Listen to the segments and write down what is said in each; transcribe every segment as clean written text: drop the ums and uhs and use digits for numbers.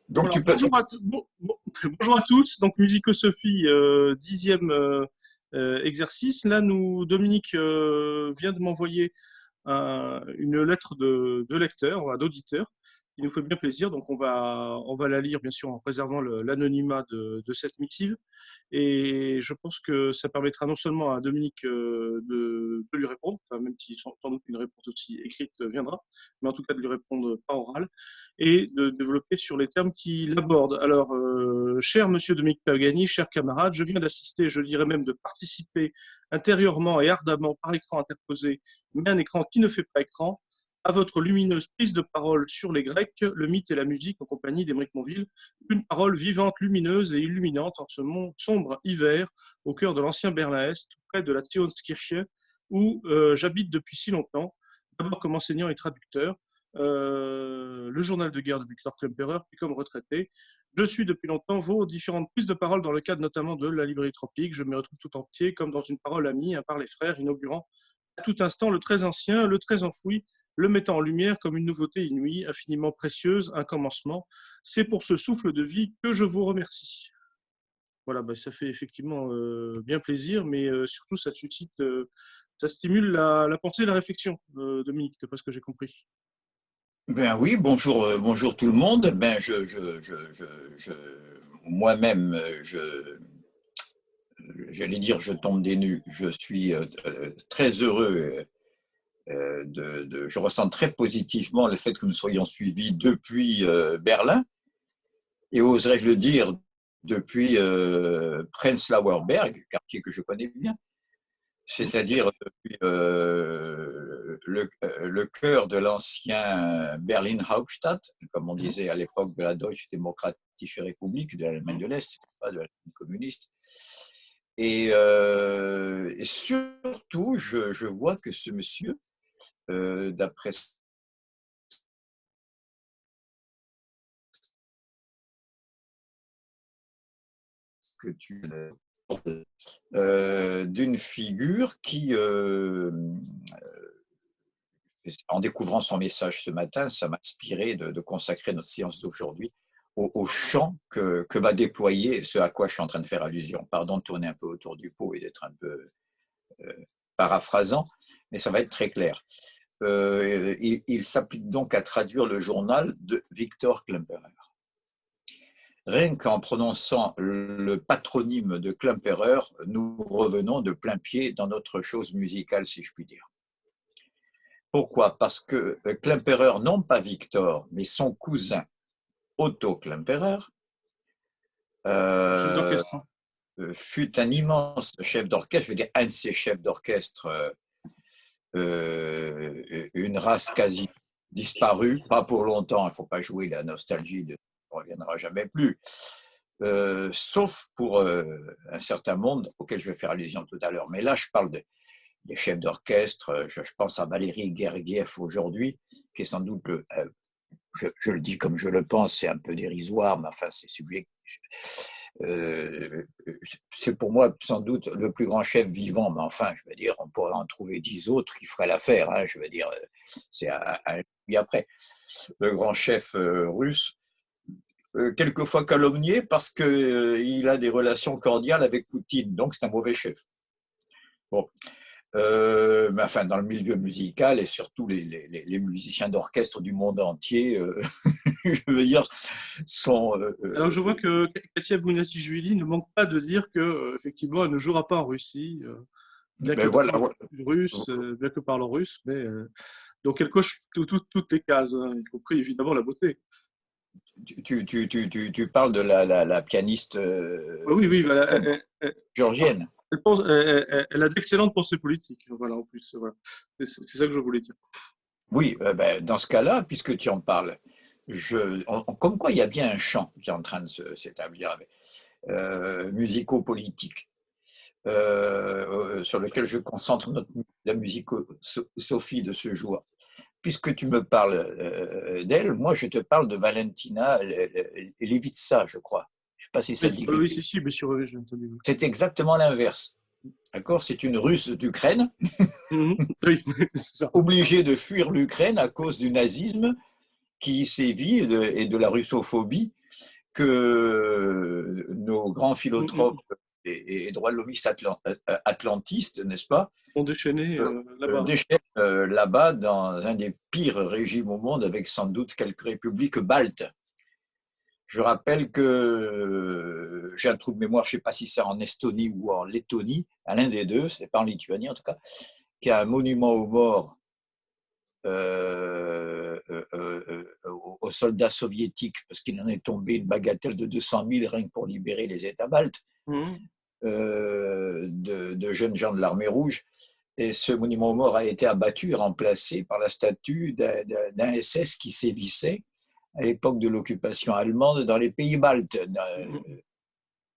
Donc Alors, tu peux. bonjour à tous. Donc, Musicosophie, 10e exercice. Là, Dominique vient de m'envoyer une lettre de lecteur, d'auditeur, qui nous fait bien plaisir. Donc, on va la lire, bien sûr, en préservant l'anonymat de cette missive. Et je pense que ça permettra non seulement à Dominique de lui répondre, enfin, même si sans doute une réponse aussi écrite viendra, mais en tout cas de lui répondre par oral et de développer sur les termes qu'il aborde. Alors, cher monsieur Dominique Pagani, cher camarade, je viens d'assister, je dirais même de participer intérieurement et ardemment par écran interposé, mais un écran qui ne fait pas écran, à votre lumineuse prise de parole sur les Grecs, le mythe et la musique en compagnie d'Émeric Monville, une parole vivante, lumineuse et illuminante en ce sombre hiver au cœur de l'ancien Berlin-Est, près de la Zionskirche, où j'habite depuis si longtemps, d'abord comme enseignant et traducteur, le journal de guerre de Victor Klemperer, puis comme retraité. Je suis depuis longtemps vos différentes prises de parole dans le cadre notamment de la librairie tropique. Je me retrouve tout entier comme dans une parole amie, un par les frères, inaugurant à tout instant le très ancien, le très enfoui, le mettant en lumière comme une nouveauté inouïe, infiniment précieuse, un commencement. C'est pour ce souffle de vie que je vous remercie. Voilà, bah, ça fait effectivement bien plaisir, mais surtout ça suscite, ça stimule la pensée et la réflexion, Dominique, d'après ce que j'ai compris. Ben oui, bonjour, bonjour tout le monde. Moi-même, j'allais dire, je tombe des nues. Je suis très heureux. Je ressens très positivement le fait que nous soyons suivis depuis Berlin et oserais-je le dire depuis Prenzlauer Berg, quartier que je connais bien, c'est-à-dire depuis le cœur de l'ancien Berlin Hauptstadt, comme on disait à l'époque de la Deutsche Demokratische Republik, de l'Allemagne de l'Est, pas de l'Allemagne communiste. Et surtout, je vois que ce monsieur, d'après ce que tu d'une figure qui, en découvrant son message ce matin, ça m'a inspiré de consacrer notre séance d'aujourd'hui au chant que va déployer ce à quoi je suis en train de faire allusion. Pardon de tourner un peu autour du pot et d'être un peu euh, paraphrasant, mais ça va être très clair. Il s'applique donc à traduire le journal de Victor Klemperer. Rien qu'en prononçant le patronyme de Klemperer, nous revenons de plein pied dans notre chose musicale, si je puis dire. Pourquoi? Parce que Klemperer, non pas Victor, mais son cousin Otto Klemperer, Chef euh, d'orchestre. fut un immense chef d'orchestre, je veux dire un de ces chefs d'orchestre, une race quasi disparue, pas pour longtemps, il ne faut pas jouer la nostalgie, on ne reviendra jamais plus, sauf pour un certain monde auquel je vais faire allusion tout à l'heure. Mais là, je parle des chefs d'orchestre, je pense à Valéry Gergiev aujourd'hui, qui est sans doute je le dis comme je le pense, c'est un peu dérisoire, mais enfin c'est subjectif. C'est pour moi sans doute le plus grand chef vivant, mais enfin, je veux dire, on pourrait en trouver 10 autres qui feraient l'affaire. Hein, je veux dire, c'est et après le grand chef russe, quelquefois calomnié parce qu'il a des relations cordiales avec Poutine, donc c'est un mauvais chef. Bon, mais enfin, dans le milieu musical et surtout les musiciens d'orchestre du monde entier, je veux dire, sont. Alors je vois que Katia Bounati-Juili ne manque pas de dire que effectivement elle ne jouera pas en Russie, bien Ben que voilà, parlant russe, bien que parlant russe, mais donc elle coche toutes les cases, hein, y compris évidemment la beauté. tu parles de la pianiste Oui, oui, voilà, géorgienne. elle a d'excellentes pensées politiques, voilà, en plus, voilà. C'est ça que je voulais dire. Oui, ben, dans ce cas-là, puisque tu en parles, comme quoi il y a bien un champ qui est en train de s'établir, musico-politique, sur lequel je concentre la musico-sophie de ce jour. Puisque tu me parles d'elle, moi je te parle de Valentina Levitsa, je crois. Je ne sais pas si ça Oui, te dit oui, quelque oui, chose. si, bien sûr, oui, j'ai entendu. C'est exactement l'inverse. D'accord? C'est une Russe d'Ukraine, Mhm. Oui, c'est ça. obligée de fuir l'Ukraine à cause du nazisme qui sévit et de la russophobie que nos grands philotropes et droits de l'hommiste atlantistes, n'est-ce pas, On déchaîné là-bas. déchaînent là-bas dans un des pires régimes au monde, avec sans doute quelques républiques baltes. Je rappelle que j'ai un trou de mémoire, je ne sais pas si c'est en Estonie ou en Lettonie, à l'un des deux, ce n'est pas en Lituanie en tout cas, qu'il y a un monument aux morts aux soldats soviétiques, parce qu'il en est tombé une bagatelle de 200 000 rien que pour libérer les États baltes, de jeunes gens de l'armée rouge. Et ce monument aux morts a été abattu et remplacé par la statue d'un SS qui sévissait à l'époque de l'occupation allemande dans les pays baltes.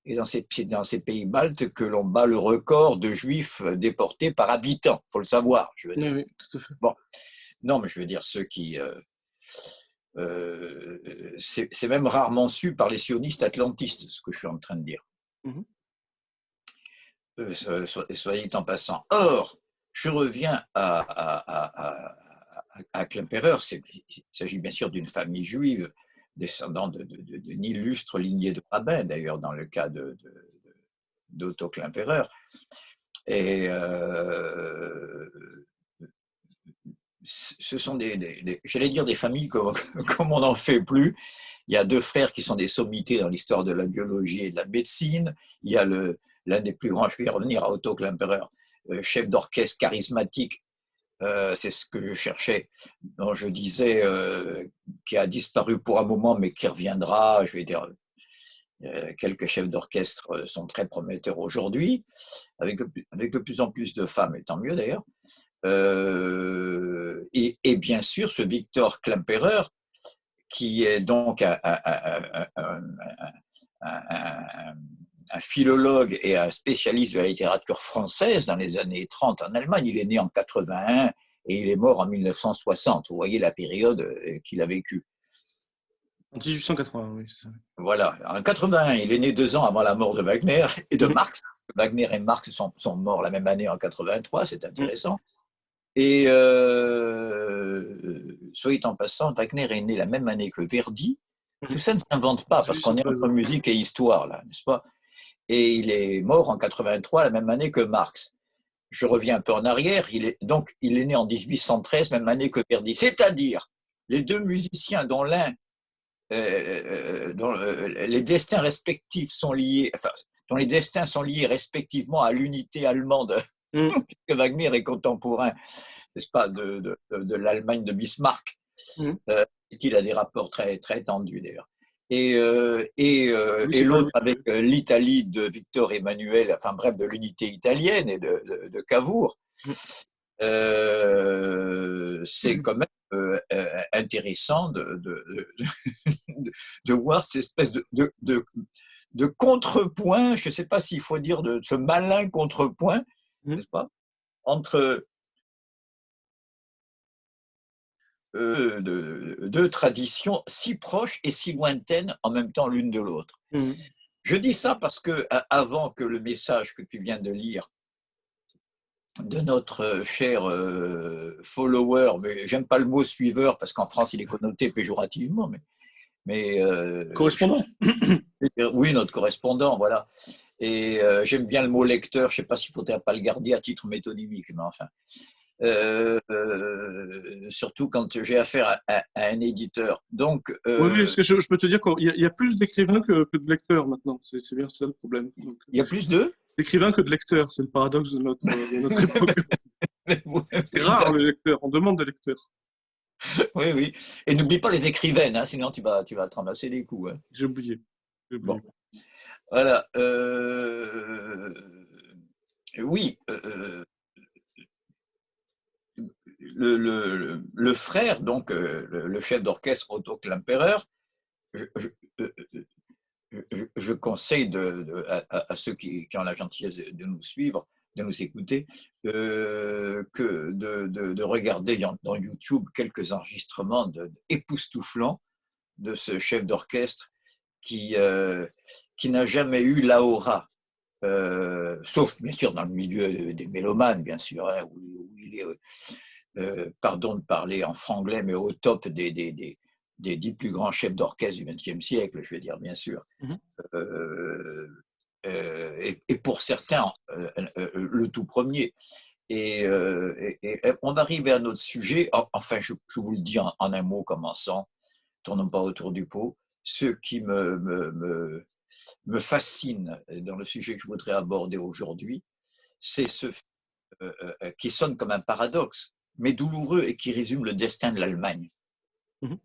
Et dans ces pays baltes que l'on bat le record de juifs déportés par habitant, il faut le savoir. Je veux dire. Oui, tout à fait. Bon. Non, mais je veux dire, ceux qui... c'est même rarement su par les sionistes atlantistes, ce que je suis en train de dire. Soyez en passant. Or, je reviens à Klemperer. Il s'agit bien sûr d'une famille juive, descendant d'une illustre lignée de rabbins, d'ailleurs, dans le cas d'Otto Klemperer. Et ce sont j'allais dire des familles comme on n'en fait plus. Il y a deux frères qui sont des sommités dans l'histoire de la biologie et de la médecine. Il y a l'un des plus grands, je vais y revenir, à Otto Klemperer, chef d'orchestre charismatique, c'est ce que je cherchais, dont je disais qui a disparu pour un moment mais qui reviendra. Je vais dire, quelques chefs d'orchestre sont très prometteurs aujourd'hui, avec de plus en plus de femmes, et tant mieux d'ailleurs. Et bien sûr, ce Victor Klemperer, qui est donc un philologue et un spécialiste de la littérature française dans les années 30 en Allemagne. Il est né en 81 et il est mort en 1960. Vous voyez la période qu'il a vécue. En 1880, oui. C'est ça. Voilà. En 81, il est né 2 ans avant la mort de Wagner et de Marx. Wagner et Marx sont morts la même année en 83, c'est intéressant. Et soyez en passant, Wagner est né la même année que Verdi. Tout ça ne s'invente pas, parce qu'on est entre musique et histoire, là, n'est-ce pas? Et il est mort en 83, la même année que Marx. Je reviens un peu en arrière, il est né en 1813, même année que Verdi. C'est-à-dire, les deux musiciens dont l'un, dont les destins respectifs sont liés, enfin, dont les destins sont liés respectivement à l'unité allemande, puisque Wagner est contemporain, n'est-ce pas, de l'Allemagne de Bismarck, et qu'il a des rapports très, très tendus d'ailleurs. Et l'autre avec l'Italie de Victor Emmanuel, enfin bref, de l'unité italienne et de Cavour. C'est quand même intéressant de voir cette espèce de contrepoint, je ne sais pas s'il faut dire de ce malin contrepoint, n'est-ce pas, entre deux traditions si proches et si lointaines en même temps l'une de l'autre. Je dis ça parce que avant que le message que tu viens de lire de notre cher follower, mais j'aime pas le mot suiveur parce qu'en France il est connoté péjorativement, mais correspondant. Oui, notre correspondant, voilà. Et j'aime bien le mot lecteur. Je ne sais pas s'il ne faudrait pas le garder à titre métonymique, mais enfin. Surtout quand j'ai affaire à un éditeur. Donc, oui, parce que je peux te dire qu'il y a plus d'écrivains que de lecteurs maintenant. C'est bien ça le problème. Donc, il y a plus d'écrivains que de lecteurs. C'est le paradoxe de notre époque. C'est rare les lecteurs. On demande des lecteurs. Oui, oui. Et n'oublie pas les écrivaines, hein, sinon tu vas te ramasser des coups. Hein. J'ai oublié. Bon. Voilà. Oui. Le frère, donc le chef d'orchestre Otto Klemperer, je conseille à ceux qui ont la gentillesse de nous suivre, de nous écouter, que de regarder dans YouTube quelques enregistrements époustouflants de ce chef d'orchestre qui n'a jamais eu l'aura, sauf bien sûr dans le milieu des mélomanes, bien sûr, hein, où il est, pardon de parler en franglais, mais au top des des 10 plus grands chefs d'orchestre du XXe siècle, je veux dire, bien sûr. Mhm. Et pour certains, le tout premier. Et on va arriver à notre sujet. Enfin, je vous le dis en un mot commençant, tournons pas autour du pot. Ce qui me fascine dans le sujet que je voudrais aborder aujourd'hui, c'est ce qui sonne comme un paradoxe, mais douloureux et qui résume le destin de l'Allemagne. Mhm.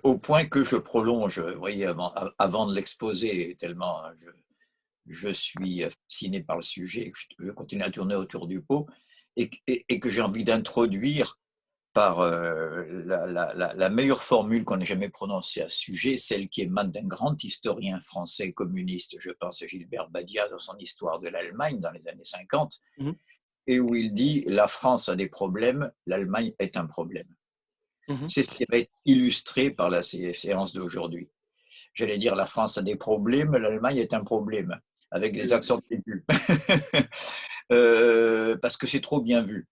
Au point que je prolonge, vous voyez, avant de l'exposer, tellement je suis fasciné par le sujet, que je continue à tourner autour du pot, et que j'ai envie d'introduire par la meilleure formule qu'on ait jamais prononcée à ce sujet, celle qui émane d'un grand historien français communiste, je pense à Gilbert Badia dans son Histoire de l'Allemagne dans les années 50, Mhm. et où il dit « La France a des problèmes, l'Allemagne est un problème ». Mhm. C'est ce qui va être illustré par la séance d'aujourd'hui. J'allais dire la France a des problèmes, l'Allemagne est un problème, avec des accents aigus. Parce que c'est trop bien vu,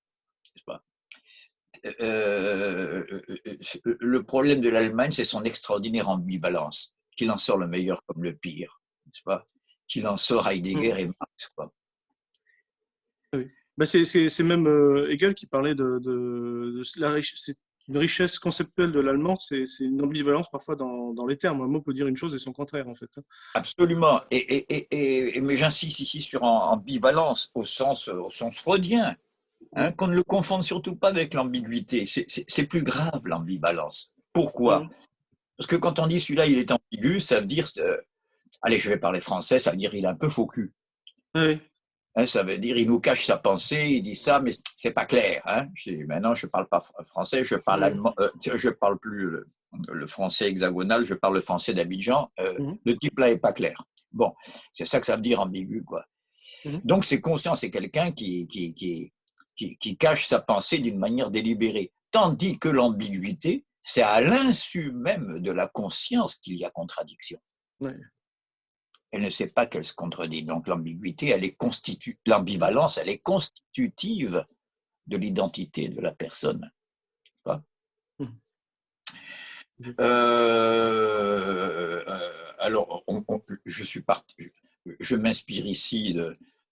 n'est-ce pas? Le problème de l'Allemagne, c'est son extraordinaire ambivalence, qu'il en sort le meilleur comme le pire, n'est-ce pas? Qu'il en sort Heidegger et Marx, quoi. Oui. Bah, c'est même Hegel qui parlait de la richesse. Une richesse conceptuelle de l'allemand, c'est une ambivalence parfois dans les termes. Un mot peut dire une chose et son contraire, en fait. Absolument. Mais j'insiste ici sur ambivalence au sens freudien, hein, qu'on ne le confonde surtout pas avec l'ambiguïté. C'est plus grave, l'ambivalence. Pourquoi? Parce que quand on dit celui-là, il est ambigu, ça veut dire, allez, je vais parler français, ça veut dire il est un peu faux cul. Oui. Hein, ça veut dire il nous cache sa pensée, il dit ça, mais c'est pas clair. Hein. Maintenant, je parle pas français, je parle allemand, je parle plus le français hexagonal, je parle le français d'Abidjan. Le type là est pas clair. Bon, c'est ça que ça veut dire ambigu, quoi. Donc c'est conscient, c'est quelqu'un qui cache sa pensée d'une manière délibérée. Tandis que l'ambiguïté, c'est à l'insu même de la conscience qu'il y a contradiction. Ouais. Elle ne sait pas qu'elle se contredit. Donc l'ambiguïté, l'ambivalence, elle est constitutive de l'identité de la personne. Alors, je m'inspire ici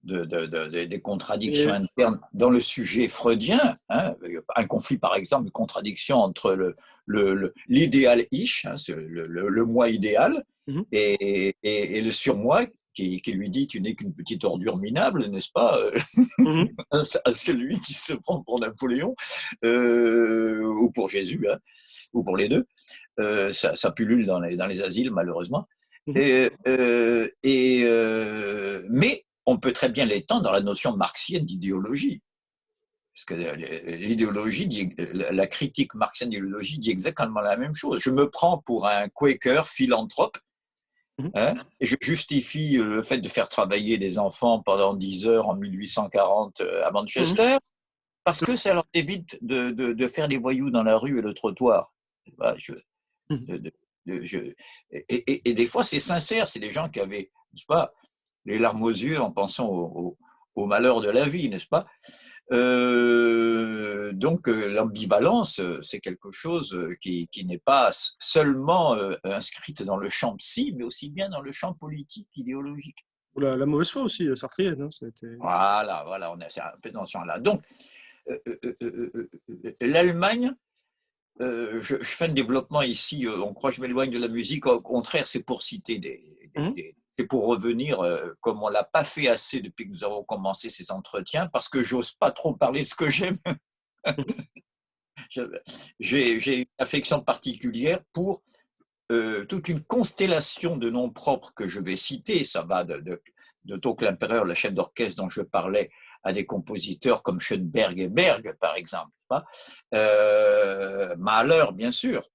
des contradictions internes dans le sujet freudien, hein, un conflit par exemple, une contradiction entre l'idéal-ish, hein, le moi idéal, et le surmoi qui lui dit tu n'es qu'une petite ordure minable, n'est-ce pas, à celui qui se prend pour Napoléon ou pour Jésus, hein, ou pour les deux. Ça pullule dans les asiles malheureusement. Mais on peut très bien l'étendre dans la notion marxienne d'idéologie. Parce que l'idéologie, la critique marxienne d'idéologie dit exactement la même chose. Je me prends pour un Quaker philanthrope, hein, et je justifie le fait de faire travailler des enfants pendant 10 heures en 1840 à Manchester, parce que ça leur évite de faire des voyous dans la rue et le trottoir. Et des fois, c'est sincère. C'est des gens qui avaient, n'est-ce pas, les larmes aux yeux en pensant au malheur de la vie, n'est-ce pas? Donc, l'ambivalence, c'est quelque chose qui n'est pas seulement inscrite dans le champ psy, mais aussi bien dans le champ politique, idéologique. La mauvaise foi aussi, sartrienne. Hein, voilà, on est un peu dans ce champ-là. Donc, l'Allemagne, je fais un développement ici, on croit que je m'éloigne de la musique, au contraire, c'est pour citer c'est pour revenir, comme on ne l'a pas fait assez depuis que nous avons commencé ces entretiens, parce que j'ose pas trop parler de ce que j'aime. J'ai une affection particulière pour toute une constellation de noms propres que je vais citer. Ça va de Tocque l'Empereur, le chef d'orchestre dont je parlais, à des compositeurs comme Schoenberg et Berg, par exemple. Mahler, bien sûr.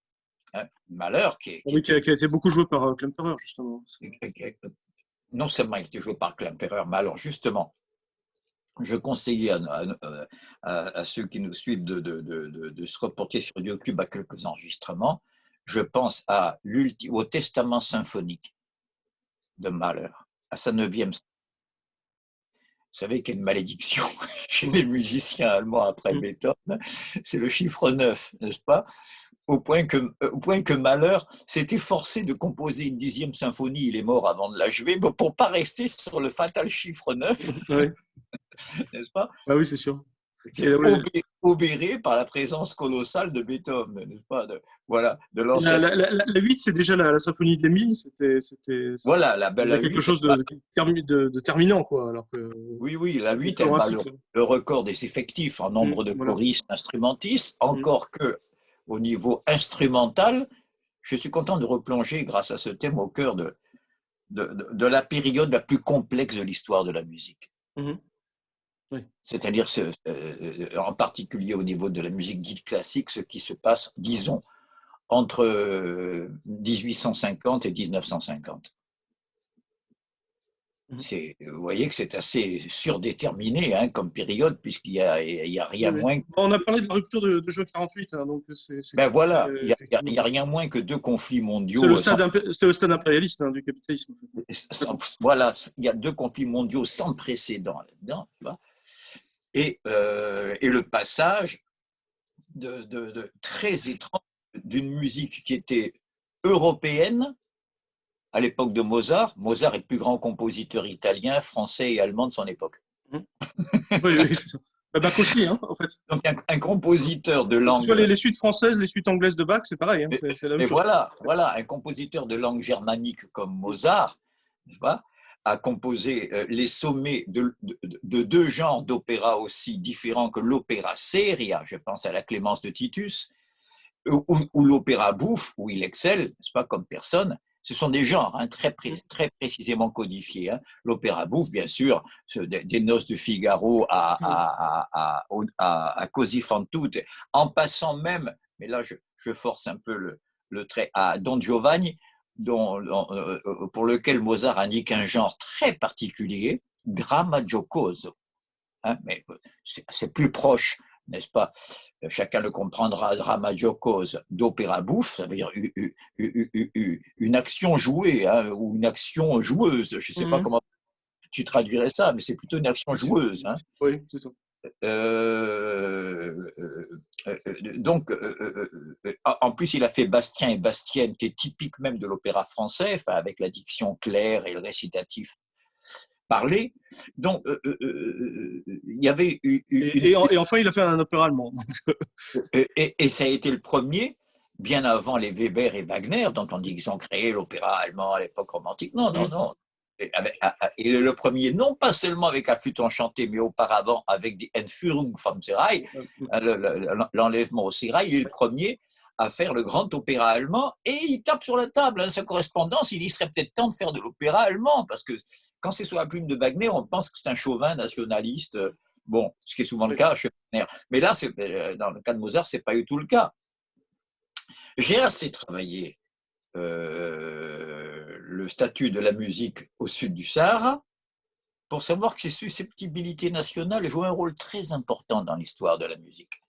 Hein, Mahler, qui a été beaucoup joué par Klemperer, justement. Non seulement il était joué par Klemperer, mais alors justement, je conseillais à ceux qui nous suivent de se reporter sur YouTube à quelques enregistrements. Je pense au Testament symphonique de Mahler, à sa 9e. Vous savez qu'il y a une malédiction chez les musiciens allemands après Beethoven, c'est le chiffre 9, n'est-ce pas? au point que Mahler s'était forcé de composer une 10e symphonie, il est mort avant de l'achever, pour ne pas rester sur le fatal chiffre 9, Oui. n'est-ce pas? Ah oui, c'est sûr. Qui est obéré par la présence colossale de Beethoven, n'est-ce pas? Voilà, de l'ancêtre. La 8, c'est déjà la symphonie d'Émile. Voilà, Il y a quelque 8, chose de terminant, quoi. Alors que, oui, la 8, elle bat le record des effectifs en nombre de voilà. choristes, instrumentistes, encore que au niveau instrumental, je suis content de replonger, grâce à ce thème, au cœur de la période la plus complexe de l'histoire de la musique. Oui. C'est-à-dire, en particulier au niveau de la musique dite classique, ce qui se passe, disons, entre 1850 et 1950. Vous voyez que c'est assez surdéterminé, hein, comme période, puisqu'il n'y a rien moins. On a parlé de la rupture de juin 48, hein, donc ben voilà, il n'y a rien moins que 2 conflits mondiaux. C'est le stade impérialiste, hein, du capitalisme. Voilà, il y a 2 conflits mondiaux sans précédent là-dedans. Et le passage de très étrange d'une musique qui était européenne à l'époque de Mozart. Mozart est le plus grand compositeur italien, français et allemand de son époque. Oui. Bach aussi, hein, en fait. Donc un compositeur de langue. Les suites françaises, les suites anglaises de Bach, c'est pareil. Hein, c'est la même chose. Voilà, un compositeur de langue germanique comme Mozart, n'est-ce pas, a composé les sommets de 2 genres d'opéra aussi différents que l'opéra seria, je pense à la Clémence de Titus, ou l'opéra bouffe, où il excelle, n'est-ce pas, comme personne. Ce sont des genres, hein, très précisément codifiés. Hein. L'opéra bouffe, bien sûr, des Noces de Figaro à Così fan tutte, en passant même, mais là je force un peu le trait, à Don Giovanni, pour lequel Mozart indique un genre très particulier, dramma giocoso. Hein, mais c'est plus proche, n'est-ce pas? Chacun le comprendra, drama giocose, d'opéra bouffe, ça veut dire une action jouée, hein, ou une action joueuse. Je ne sais pas comment tu traduirais ça, mais c'est plutôt une action joueuse. Hein. Oui, c'est ça. Donc, en plus, il a fait Bastien et Bastienne, qui est typique même de l'opéra français, avec la diction claire et le récitatif parlé. Donc, il y avait et enfin, il a fait un opéra allemand. et ça a été le premier, bien avant les Weber et Wagner, dont on dit qu'ils ont créé l'opéra allemand à l'époque romantique. Non. Il est le premier, non pas seulement avec la flûte enchantée, mais auparavant avec die Entführung vom Sérail, l'enlèvement au Sérail. Il est le premier à faire le grand opéra allemand, et il tape sur la table, hein, sa correspondance, il dit serait peut-être temps de faire de l'opéra allemand, parce que quand c'est sur la plume de Wagner, on pense que c'est un chauvin nationaliste, bon, ce qui est souvent le cas chez Wagner. Mais là, dans le cas de Mozart, c'est pas du tout le cas. J'ai assez travaillé le statut de la musique au sud du Sahara pour savoir que ces susceptibilités nationales jouent un rôle très important dans l'histoire de la musique.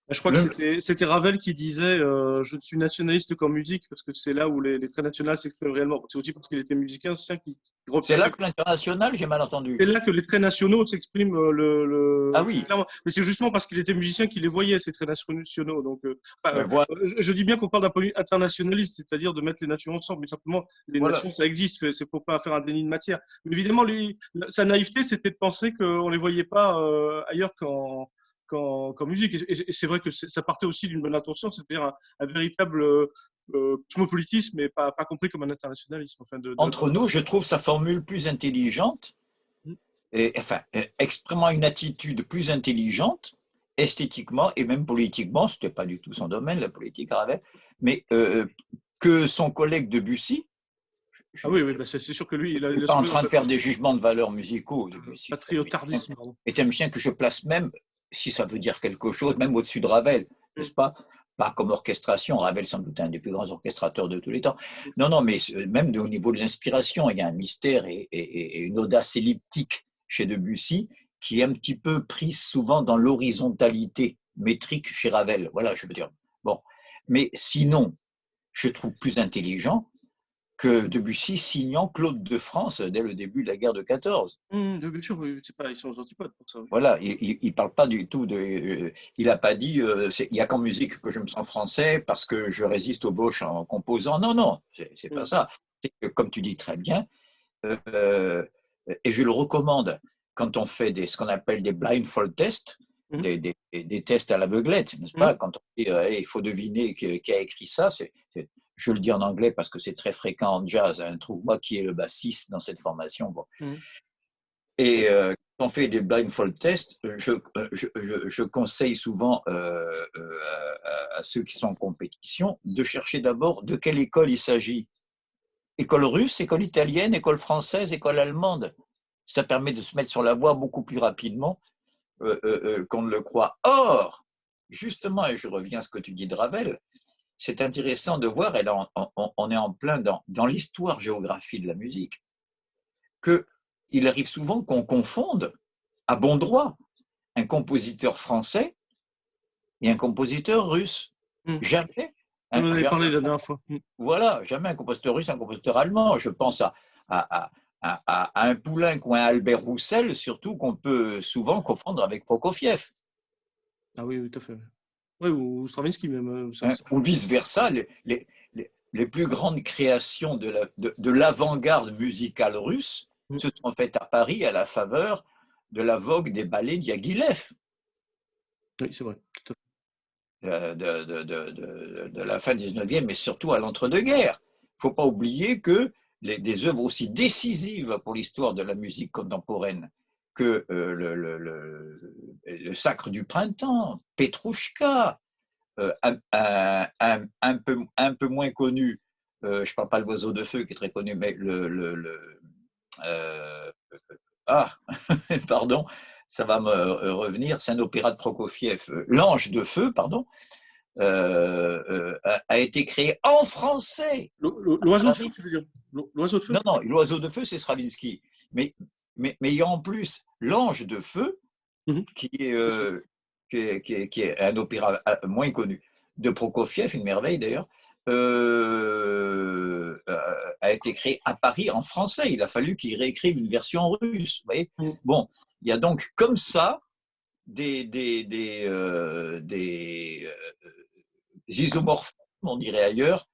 Je crois que c'était Ravel qui disait je ne suis nationaliste qu'en musique, parce que c'est là où les traits nationaux s'expriment réellement. C'est aussi parce qu'il était musicien. C'est là que l'international, j'ai mal entendu. C'est là que les traits nationaux s'expriment. Ah oui. Mais c'est justement parce qu'il était musicien qu'il les voyait, ces traits nationaux. Donc, je dis bien qu'on parle d'un point de vue internationaliste, c'est-à-dire de mettre les nations ensemble, mais simplement, les nations, ça existe, c'est pour pas faire un déni de matière. Mais évidemment, sa naïveté, c'était de penser qu'on ne les voyait pas ailleurs qu'en musique. Et c'est vrai que ça partait aussi d'une bonne intention, c'est-à-dire un véritable cosmopolitisme, mais pas compris comme un internationalisme. Enfin, Entre nous, je trouve sa formule plus intelligente, exprimant une attitude plus intelligente, esthétiquement et même politiquement, ce n'était pas du tout son domaine, la politique, Ravel, mais que son collègue Debussy. Oui, c'est sûr que lui, il n'est pas en train de faire des jugements de valeurs musicaux. Debussy patriotardisme. est un musicien que je place même, si ça veut dire quelque chose, même au-dessus de Ravel, n'est-ce pas? Pas comme orchestration, Ravel sans doute un des plus grands orchestrateurs de tous les temps. Non, mais même au niveau de l'inspiration, il y a un mystère et une audace elliptique chez Debussy qui est un petit peu prise souvent dans l'horizontalité métrique chez Ravel. Voilà, je veux dire. Bon, mais sinon, je trouve plus intelligent que Debussy signant Claude de France dès le début de la guerre de 14. Bien sûr, oui, c'est pas, ils sont aux antipodes pour ça. Oui. Voilà, il parle pas du tout de. Il n'a pas dit il n'y a qu'en musique que je me sens français parce que je résiste aux Boches en composant. Non, non, c'est pas ça. C'est que, comme tu dis très bien, euh, et je le recommande quand on fait ce qu'on appelle des blindfold tests, des tests à l'aveuglette, n'est-ce pas? Quand on dit il faut deviner qui a écrit ça, je le dis en anglais parce que c'est très fréquent en jazz. Hein, trouve-moi qui est le bassiste dans cette formation. Bon. Et quand on fait des blindfold tests, je conseille souvent à ceux qui sont en compétition de chercher d'abord de quelle école il s'agit. École russe, école italienne, école française, école allemande. Ça permet de se mettre sur la voie beaucoup plus rapidement qu'on ne le croit. Or, justement, et je reviens à ce que tu dis de Ravel, c'est intéressant de voir, et là on est en plein dans l'histoire-géographie de la musique, qu'il arrive souvent qu'on confonde à bon droit un compositeur français et un compositeur russe. Jamais. On en avait parlé la dernière fois. Voilà, jamais un compositeur russe, un compositeur allemand. Je pense à un Poulenc ou un Albert Roussel, surtout qu'on peut souvent confondre avec Prokofiev. Ah oui, oui, tout à fait. Oui, ou Stravinsky même. Ou vice-versa, les plus grandes créations de l'avant-garde musicale russe se sont faites à Paris à la faveur de la vogue des ballets d'Yaguilev. Oui, c'est vrai, tout à fait. De la fin 19e, mais surtout à l'entre-deux-guerres. Il ne faut pas oublier que des œuvres aussi décisives pour l'histoire de la musique contemporaine que le Sacre du Printemps, Petrouchka, un peu moins connu, je ne parle pas de l'Oiseau de Feu qui est très connu, mais pardon, ça va me revenir, c'est un opéra de Prokofiev, L'Ange de Feu, pardon, a été créé en français. L'Oiseau de Feu, tu veux dire? L'Oiseau de Feu? Non, L'Oiseau de Feu, c'est Stravinsky. Mais il y a en plus L'Ange de Feu, qui est un opéra moins connu, de Prokofiev, une merveille d'ailleurs, a été créé à Paris en français. Il a fallu qu'il réécrive une version russe. Vous voyez, bon, il y a donc comme ça des isomorphismes, on dirait ailleurs.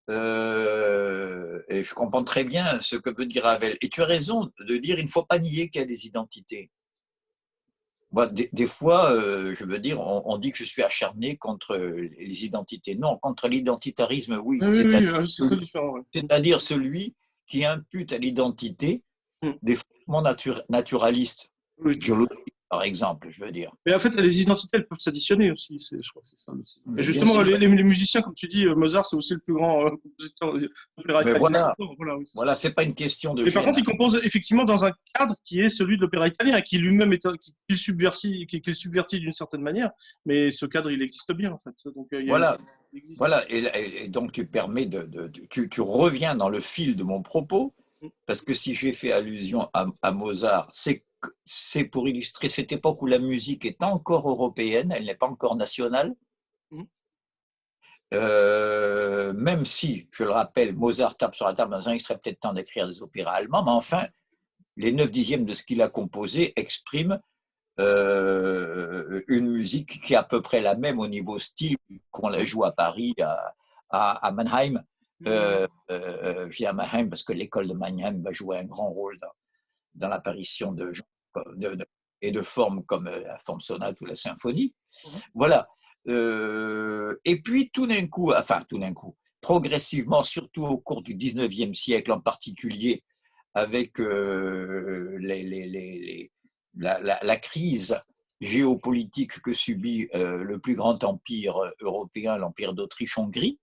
Et je comprends très bien ce que veut dire Ravel. Et tu as raison de dire il ne faut pas nier qu'il y a des identités. Moi, des fois, je veux dire, on dit que je suis acharné contre les identités. Non, contre l'identitarisme, oui. C'est-à-dire celui qui impute à l'identité des fondements naturalistes, biologiques, par exemple, je veux dire. Mais en fait, les identités, elles peuvent s'additionner aussi. Je crois que c'est ça aussi. Et justement, les musiciens, comme tu dis, Mozart, c'est aussi le plus grand compositeur d'opéra italien. Voilà, c'est pas une question de. Mais par contre, il compose effectivement dans un cadre qui est celui de l'opéra italien, qui lui-même est subverti d'une certaine manière. Mais ce cadre, il existe bien, en fait. Donc, voilà. Et donc tu permets tu reviens dans le fil de mon propos, parce que si j'ai fait allusion à Mozart, c'est pour illustrer cette époque où la musique est encore européenne, elle n'est pas encore nationale. Même si, je le rappelle, Mozart tape sur la table dans il serait peut-être temps d'écrire des opéras allemands, mais enfin, les 9/10 de ce qu'il a composé expriment une musique qui est à peu près la même au niveau style qu'on la joue à Paris, à Mannheim. Je dis à Mannheim parce que l'école de Mannheim va jouer un grand rôle dans l'apparition et de formes comme la forme sonate ou la symphonie. Voilà. Et puis tout d'un coup, progressivement, surtout au cours du 19e siècle en particulier, avec la crise géopolitique que subit le plus grand empire européen, l'empire d'Autriche-Hongrie,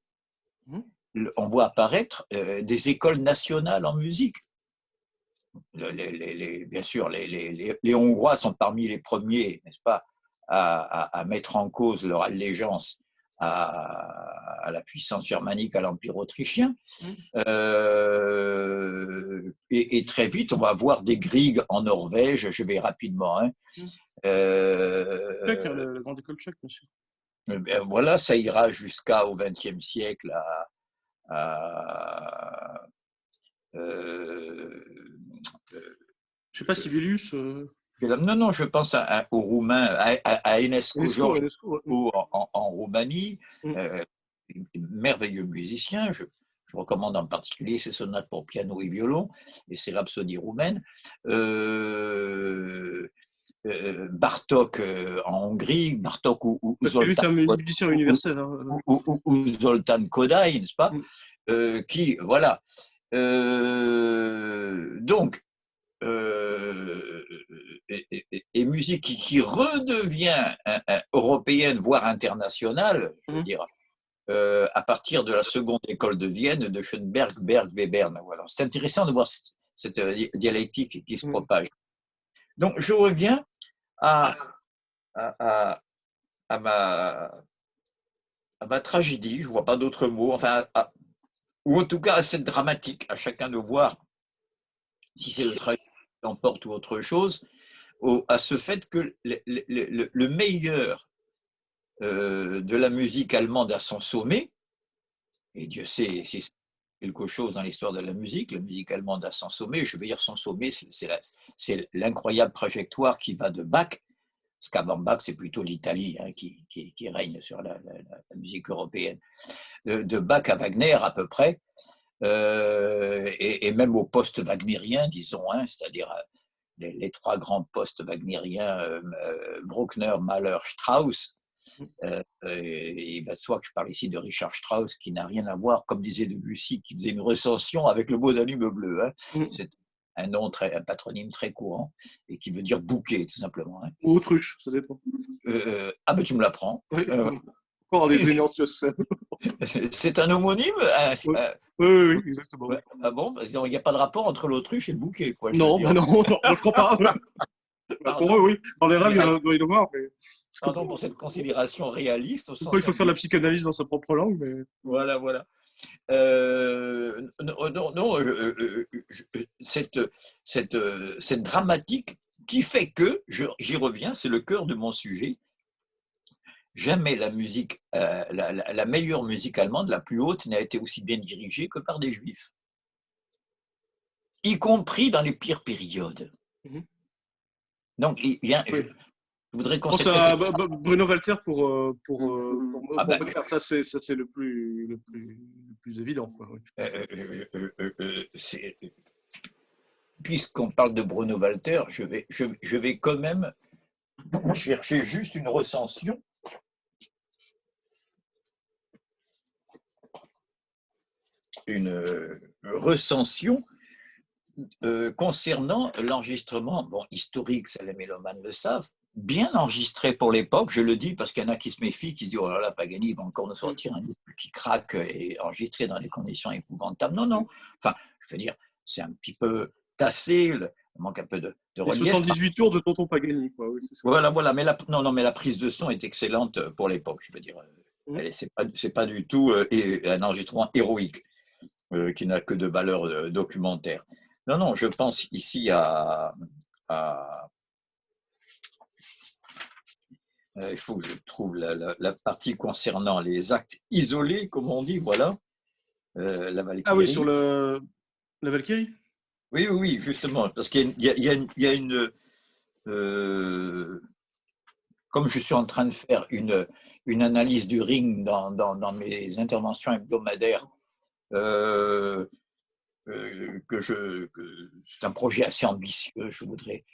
on voit apparaître des écoles nationales en musique. Bien sûr, les Hongrois sont parmi les premiers, n'est-ce pas, à mettre en cause leur allégeance à la puissance germanique, à l'Empire autrichien. Et très vite, on va avoir des Grieg en Norvège, je vais rapidement. Hein. La grande école tchèque, bien sûr. Voilà, ça ira jusqu'au XXe siècle sais pas, Sibelius. Non, non, je pense aux Roumains, à Enescu George en Roumanie, Mm. merveilleux musicien. Je recommande en particulier ses sonates pour piano et violon et ses rhapsodies roumaines. Bartók en Hongrie, Bartók ou Parce que lui, c'est un musicien universel. Zoltán Kodály, n'est-ce pas? Mm. Qui, voilà. Donc, et musique qui redevient européenne, voire internationale, je veux dire, à partir de la seconde école de Vienne, de Schoenberg, Berg, Webern. Voilà. C'est intéressant de voir cette dialectique qui se propage. Donc, je reviens à ma tragédie, je ne vois pas d'autres mots, enfin, ou en tout cas à cette dramatique, à chacun de voir si c'est le travail qui l'emporte ou autre chose, à ce fait que le meilleur de la musique allemande à son sommet, et Dieu sait si c'est quelque chose dans l'histoire de la musique allemande à son sommet, je veux dire son sommet, c'est l'incroyable trajectoire qui va de Bach, parce qu'avant Bach, c'est plutôt l'Italie qui règne sur la musique européenne, de Bach à Wagner à peu près, et même au post-wagnérien, disons, c'est-à-dire les trois grands postes wagnériens, Bruckner, Mahler, Strauss. Il va de soi que je parle ici de Richard Strauss, qui n'a rien à voir, comme disait Debussy, qui faisait une recension avec le mot Danube bleu. C'est un nom, un patronyme très courant, et qui veut dire bouquet, tout simplement. Ou autruche, ça dépend. Ah ben tu me l'apprends. Oui, encore des énorcieuses. C'est un homonyme Oui, exactement. Ah bon, il n'y a pas de rapport entre l'autruche et le bouquet, quoi. Non, non, je crois pas. Pour eux, oui. Dans les rêves, il doit y avoir. Mais... Pardon pour cette considération réaliste. Pourquoi il faut faire la psychanalyse dans sa propre langue, mais... Voilà. Non, cette dramatique qui fait que, j'y reviens, c'est le cœur de mon sujet. Jamais la musique, la meilleure musique allemande, la plus haute, n'a été aussi bien dirigée que par des juifs, y compris dans les pires périodes. Donc, il y a, je voudrais consacrer Bruno Walter pour ça c'est le plus évident. Quoi, oui. Puisqu'on parle de Bruno Walter, je vais quand même chercher juste une recension. Concernant l'enregistrement, historique, ça les mélomanes le savent, bien enregistré pour l'époque, je le dis parce qu'il y en a qui se méfient, qui se disent oh là là, Paganini va encore nous sortir un disque qui craque et enregistré dans des conditions épouvantables. Non. Enfin, je veux dire, c'est un petit peu tassé, il manque un peu de relief. 78 tours de Tonton Paganini, quoi. Oui, c'est ça. Voilà, mais la prise de son est excellente pour l'époque, je veux dire. C'est pas du tout un enregistrement héroïque qui n'a que de valeur documentaire. Non, je pense ici il faut que je trouve la partie concernant les actes isolés, comme on dit, voilà. La Valkyrie. Ah oui, sur la Valkyrie. Oui, justement, parce qu'il y a une comme je suis en train de faire une analyse du ring dans mes interventions hebdomadaires, c'est un projet assez ambitieux. Je voudrais,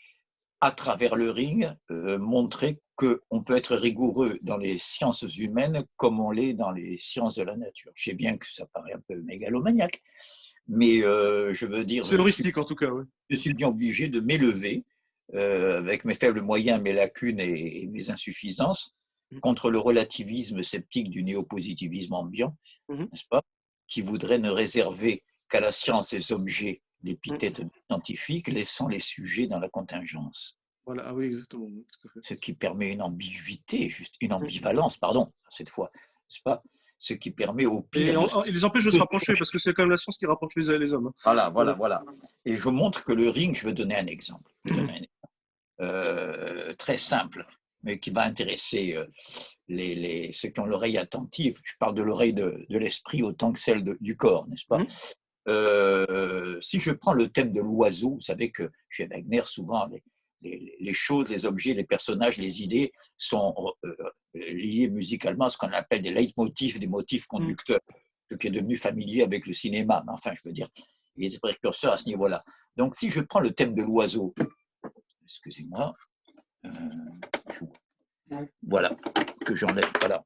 à travers le ring, montrer qu'on peut être rigoureux dans les sciences humaines comme on l'est dans les sciences de la nature. Je sais bien que ça paraît un peu mégalomaniaque, mais je veux dire... C'est heuristique en tout cas, oui. Je suis bien obligé de m'élever avec mes faibles moyens, mes lacunes et mes insuffisances contre le relativisme sceptique du néopositivisme ambiant, n'est-ce pas, qui voudrait ne réserver qu'à la science les objets, l'épithète scientifique, laissant les sujets dans la contingence. Voilà, ah oui, exactement. Tout à fait. Ce qui permet une ambiguïté, une ambivalence, pardon, cette fois, n'est-ce pas? Ce qui permet au pire. Et les empêche de se rapprocher, parce que c'est quand même la science qui rapproche les hommes. Voilà. Et je montre que le ring, je veux donner un exemple. Très simple, mais qui va intéresser ceux qui ont l'oreille attentive. Je parle de l'oreille de l'esprit autant que celle du corps, n'est-ce pas? si je prends le thème de l'oiseau, vous savez que chez Wagner, souvent, les choses, les objets, les personnages, les idées sont liés musicalement à ce qu'on appelle des leitmotifs, des motifs conducteurs, ce qui est devenu familier avec le cinéma. Mais enfin, je veux dire, il est précurseur à ce niveau-là. Donc, si je prends le thème de l'oiseau, excusez-moi, voilà, que j'enlève, voilà.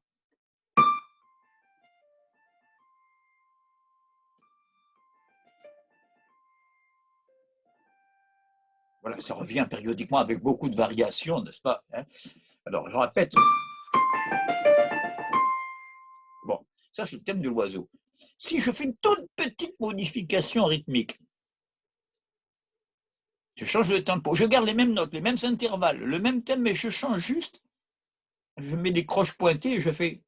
Voilà, ça revient périodiquement avec beaucoup de variations, n'est-ce pas? Alors, je répète. Bon, ça c'est le thème de l'oiseau. Si je fais une toute petite modification rythmique, je change le tempo, je garde les mêmes notes, les mêmes intervalles, le même thème, mais je change juste, je mets des croches pointées et je fais...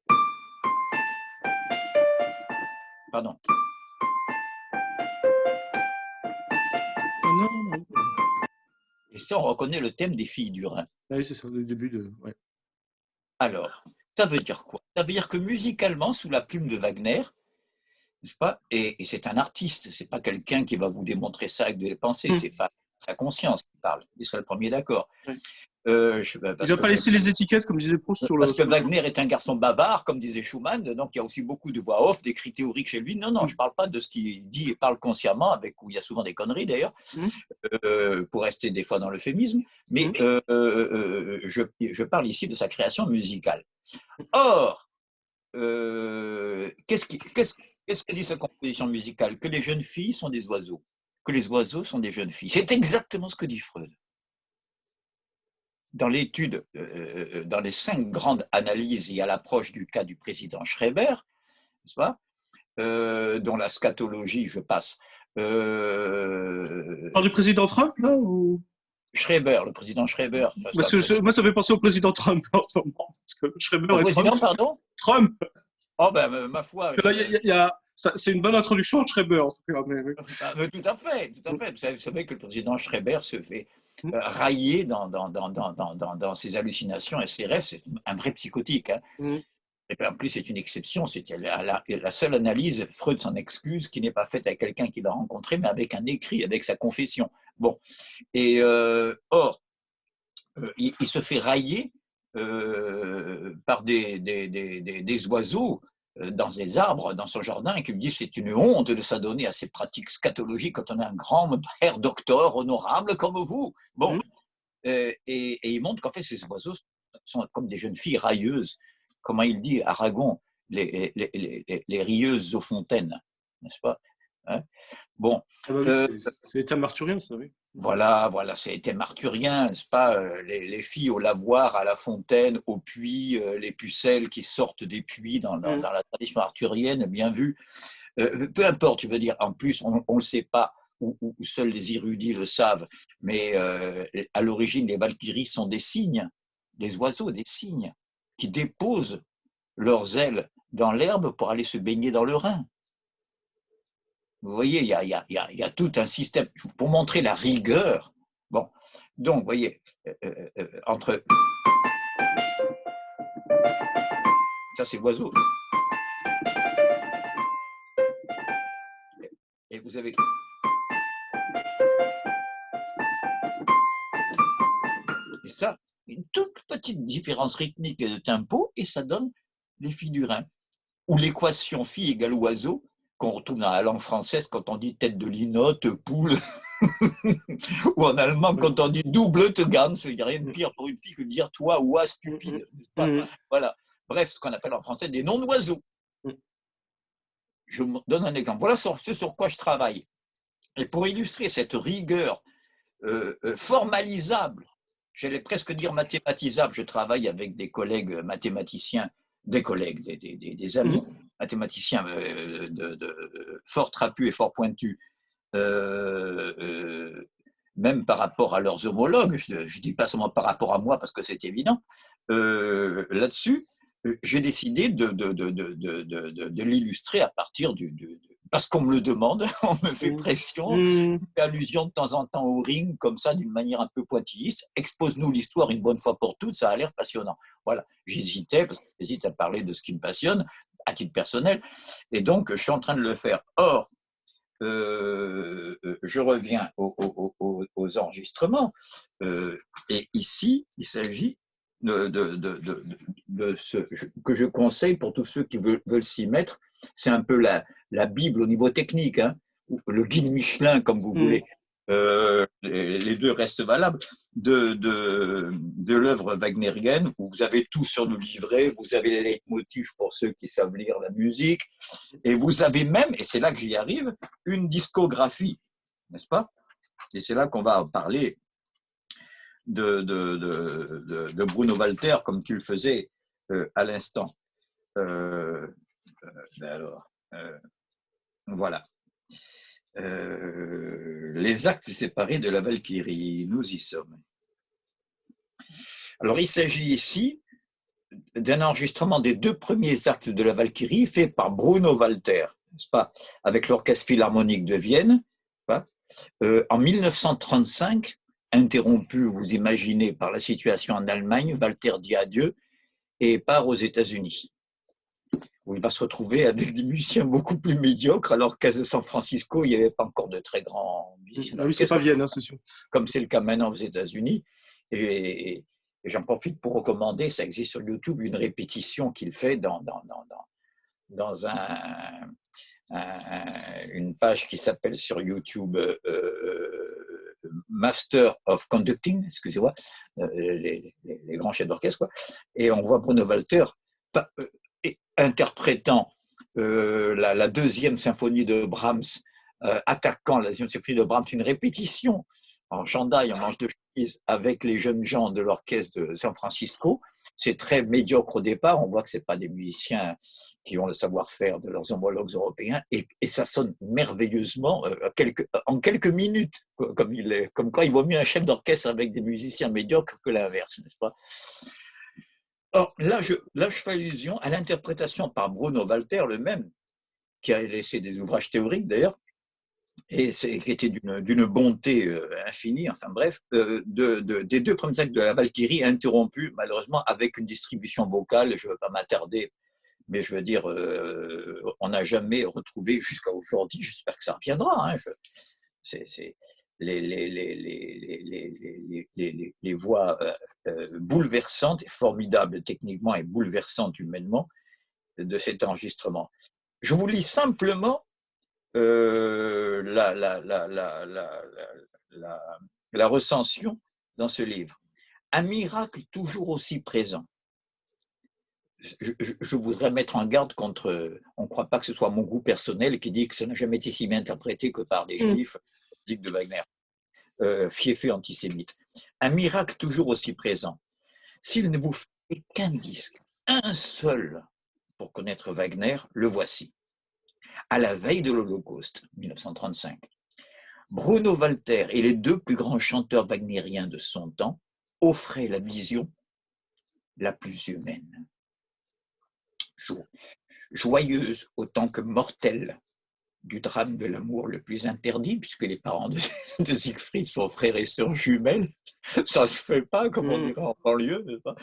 Pardon. Et ça, on reconnaît le thème des filles du Rhin. Ah oui, c'est ça, le début de... Ouais. Alors, ça veut dire quoi? Ça veut dire que musicalement, sous la plume de Wagner, n'est-ce pas? Et c'est un artiste, c'est pas quelqu'un qui va vous démontrer ça avec des pensées, c'est pas sa conscience qui parle. Il serait le premier d'accord. Ouais. Il ne va pas laisser les étiquettes, comme disait Proust, sur le... Parce que Wagner est un garçon bavard, comme disait Schumann, donc il y a aussi beaucoup de voix off, d'écrits théoriques chez lui. Non, non, je ne parle pas de ce qu'il dit et parle consciemment, où il y a souvent des conneries d'ailleurs, pour rester des fois dans l'euphémisme, mais je parle ici de sa création musicale. Or, qu'est-ce que dit sa composition musicale? Que les jeunes filles sont des oiseaux, que les oiseaux sont des jeunes filles. C'est exactement ce que dit Freud. Dans l'étude, dans les 5 grandes analyses et à l'approche du cas du président Schreiber, n'est-ce pas, dont la scatologie, je passe. Par du président Trump, là ou... Schreiber, le président Schreiber. Parce que moi, ça fait penser au président Trump en ce moment. Parce que Schreiber au président, Trump, pardon? Trump. Oh ben, ma foi. C'est une bonne introduction de Schreiber, en tout cas. Mais tout à fait, tout à fait. Vous savez que le président Schreiber se fait railler dans ses hallucinations et ses rêves. C'est un vrai psychotique. Hein. Et puis en plus, c'est une exception. C'était la seule analyse, Freud s'en excuse, qui n'est pas faite avec quelqu'un qu'il a rencontré, mais avec un écrit, avec sa confession. Bon. Et or, il se fait railler par des oiseaux dans des arbres, dans son jardin, qui lui disent que c'est une honte de s'adonner à ces pratiques scatologiques quand on est un grand herr docteur honorable comme vous. Bon. Et il montre qu'en fait, ces oiseaux sont comme des jeunes filles railleuses. Comment il dit, Aragon, les rieuses aux fontaines, n'est-ce pas? Hein? Bon. C'est l'état marturien, ça, oui. Voilà, c'est l'état marturien, n'est-ce pas? Les filles au lavoir, à la fontaine, au puits, les pucelles qui sortent des puits dans la tradition arthurienne, bien vu. Peu importe, tu veux dire, en plus, on ne le sait pas, ou seuls les érudits le savent, mais à l'origine, les valkyries sont des cygnes, des oiseaux, des cygnes, qui déposent leurs ailes dans l'herbe pour aller se baigner dans le Rhin. Vous voyez, il y a tout un système pour montrer la rigueur. Bon, donc, vous voyez, entre... Ça, c'est l'oiseau. Et vous avez... Et ça, une toute petite différence rythmique et de tempo, et ça donne les filles du Rhin. Ou l'équation fille égale oiseau, qu'on retrouve dans la langue française quand on dit tête de linotte, poule, ou en allemand quand on dit double te gans, il n'y a rien de pire pour une fille que de dire toi, oie, stupide. Voilà. Bref, ce qu'on appelle en français des noms d'oiseaux. Je vous donne un exemple. Voilà ce sur quoi je travaille. Et pour illustrer cette rigueur formalisable, j'allais presque dire mathématisable, je travaille avec des collègues mathématiciens, des amis mathématiciens fort trapus et fort pointus, même par rapport à leurs homologues, je ne dis pas seulement par rapport à moi parce que c'est évident, là-dessus, j'ai décidé de l'illustrer à partir parce qu'on me le demande, on me fait pression, on fait allusion de temps en temps au ring, comme ça, d'une manière un peu pointilliste. Expose-nous l'histoire une bonne fois pour toutes, ça a l'air passionnant. Voilà, j'hésitais, parce que j'hésite à parler de ce qui me passionne, à titre personnel, et donc je suis en train de le faire. Or, je reviens aux enregistrements. Et ici, il s'agit de ce que je conseille pour tous ceux qui veulent s'y mettre. C'est un peu la Bible au niveau technique, hein, le guide Michelin, comme vous voulez. Les deux restent valables, de l'œuvre wagnérienne, où vous avez tout sur le livret, vous avez les leitmotifs pour ceux qui savent lire la musique, et vous avez même, et c'est là que j'y arrive, une discographie, n'est-ce pas? Et c'est là qu'on va parler de Bruno Walter, comme tu le faisais à l'instant. Alors, voilà. Les actes séparés de la Valkyrie, nous y sommes. Alors, il s'agit ici d'un enregistrement des 2 premiers actes de la Valkyrie fait par Bruno Walter, n'est-ce pas, avec l'Orchestre Philharmonique de Vienne, en 1935, interrompu, vous imaginez, par la situation en Allemagne, Walter dit adieu et part aux États-Unis, où il va se retrouver avec des musiciens beaucoup plus médiocres, alors qu'à San Francisco, il n'y avait pas encore de très grands musiciens. Ah oui, c'est pas Vienne, hein, c'est sûr. Comme c'est le cas maintenant aux États-Unis. Et j'en profite pour recommander, ça existe sur YouTube, une répétition qu'il fait dans une page qui s'appelle sur YouTube Master of Conducting, excusez-moi, les grands chefs d'orchestre, quoi. Et on voit Bruno Walter interprétant la 2e symphonie de Brahms, attaquant la 2e symphonie de Brahms, une répétition en chandail, en manche de chemise, avec les jeunes gens de l'orchestre de San Francisco. C'est très médiocre au départ, on voit que ce n'est pas des musiciens qui ont le savoir-faire de leurs homologues européens, et ça sonne merveilleusement en quelques minutes, comme quoi il vaut mieux un chef d'orchestre avec des musiciens médiocres que l'inverse, n'est-ce pas? Or, là, je fais allusion à l'interprétation par Bruno Walter, le même, qui a laissé des ouvrages théoriques d'ailleurs, et qui était d'une bonté infinie, enfin bref, des 2 premiers actes de la Valkyrie, interrompus malheureusement avec une distribution vocale. Je ne veux pas m'attarder, mais je veux dire, on n'a jamais retrouvé jusqu'à aujourd'hui, j'espère que ça reviendra, hein, les voix bouleversantes, formidables techniquement et bouleversantes humainement de cet enregistrement. Je vous lis simplement la recension dans ce livre. Un miracle toujours aussi présent. Je voudrais mettre en garde contre, on ne croit pas que ce soit mon goût personnel qui dit que ça n'a jamais été si bien interprété que par des juifs, dit de Wagner, fiefé antisémite. Un miracle toujours aussi présent. S'il ne vous fait qu'un disque, un seul, pour connaître Wagner, le voici. À la veille de l'Holocauste, 1935, Bruno Walter et les 2 plus grands chanteurs wagnériens de son temps offraient la vision la plus humaine, joyeuse autant que mortelle, du drame de l'amour le plus interdit, puisque les parents de Siegfried sont frères et sœurs jumelles. Ça ne se fait pas, comme on dirait en banlieue, n'est-ce pas?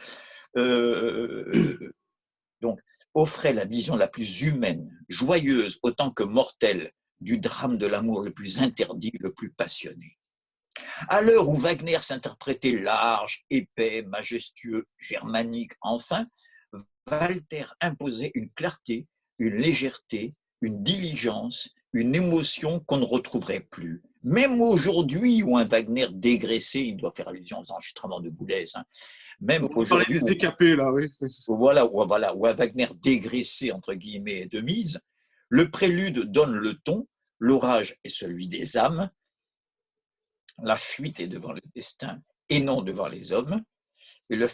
Donc, offrait la vision la plus humaine, joyeuse autant que mortelle, du drame de l'amour le plus interdit, le plus passionné. À l'heure où Wagner s'interprétait large, épais, majestueux, germanique, enfin, Walter imposait une clarté, une légèreté, une diligence, une émotion qu'on ne retrouverait plus. Même aujourd'hui, où un Wagner dégraissé, il doit faire allusion aux enregistrements de Boulez, hein, même aujourd'hui, décapé là, oui. Voilà, où un Wagner dégraissé entre guillemets et de mise, le prélude donne le ton, l'orage est celui des âmes, la fuite est devant le destin et non devant les hommes, et le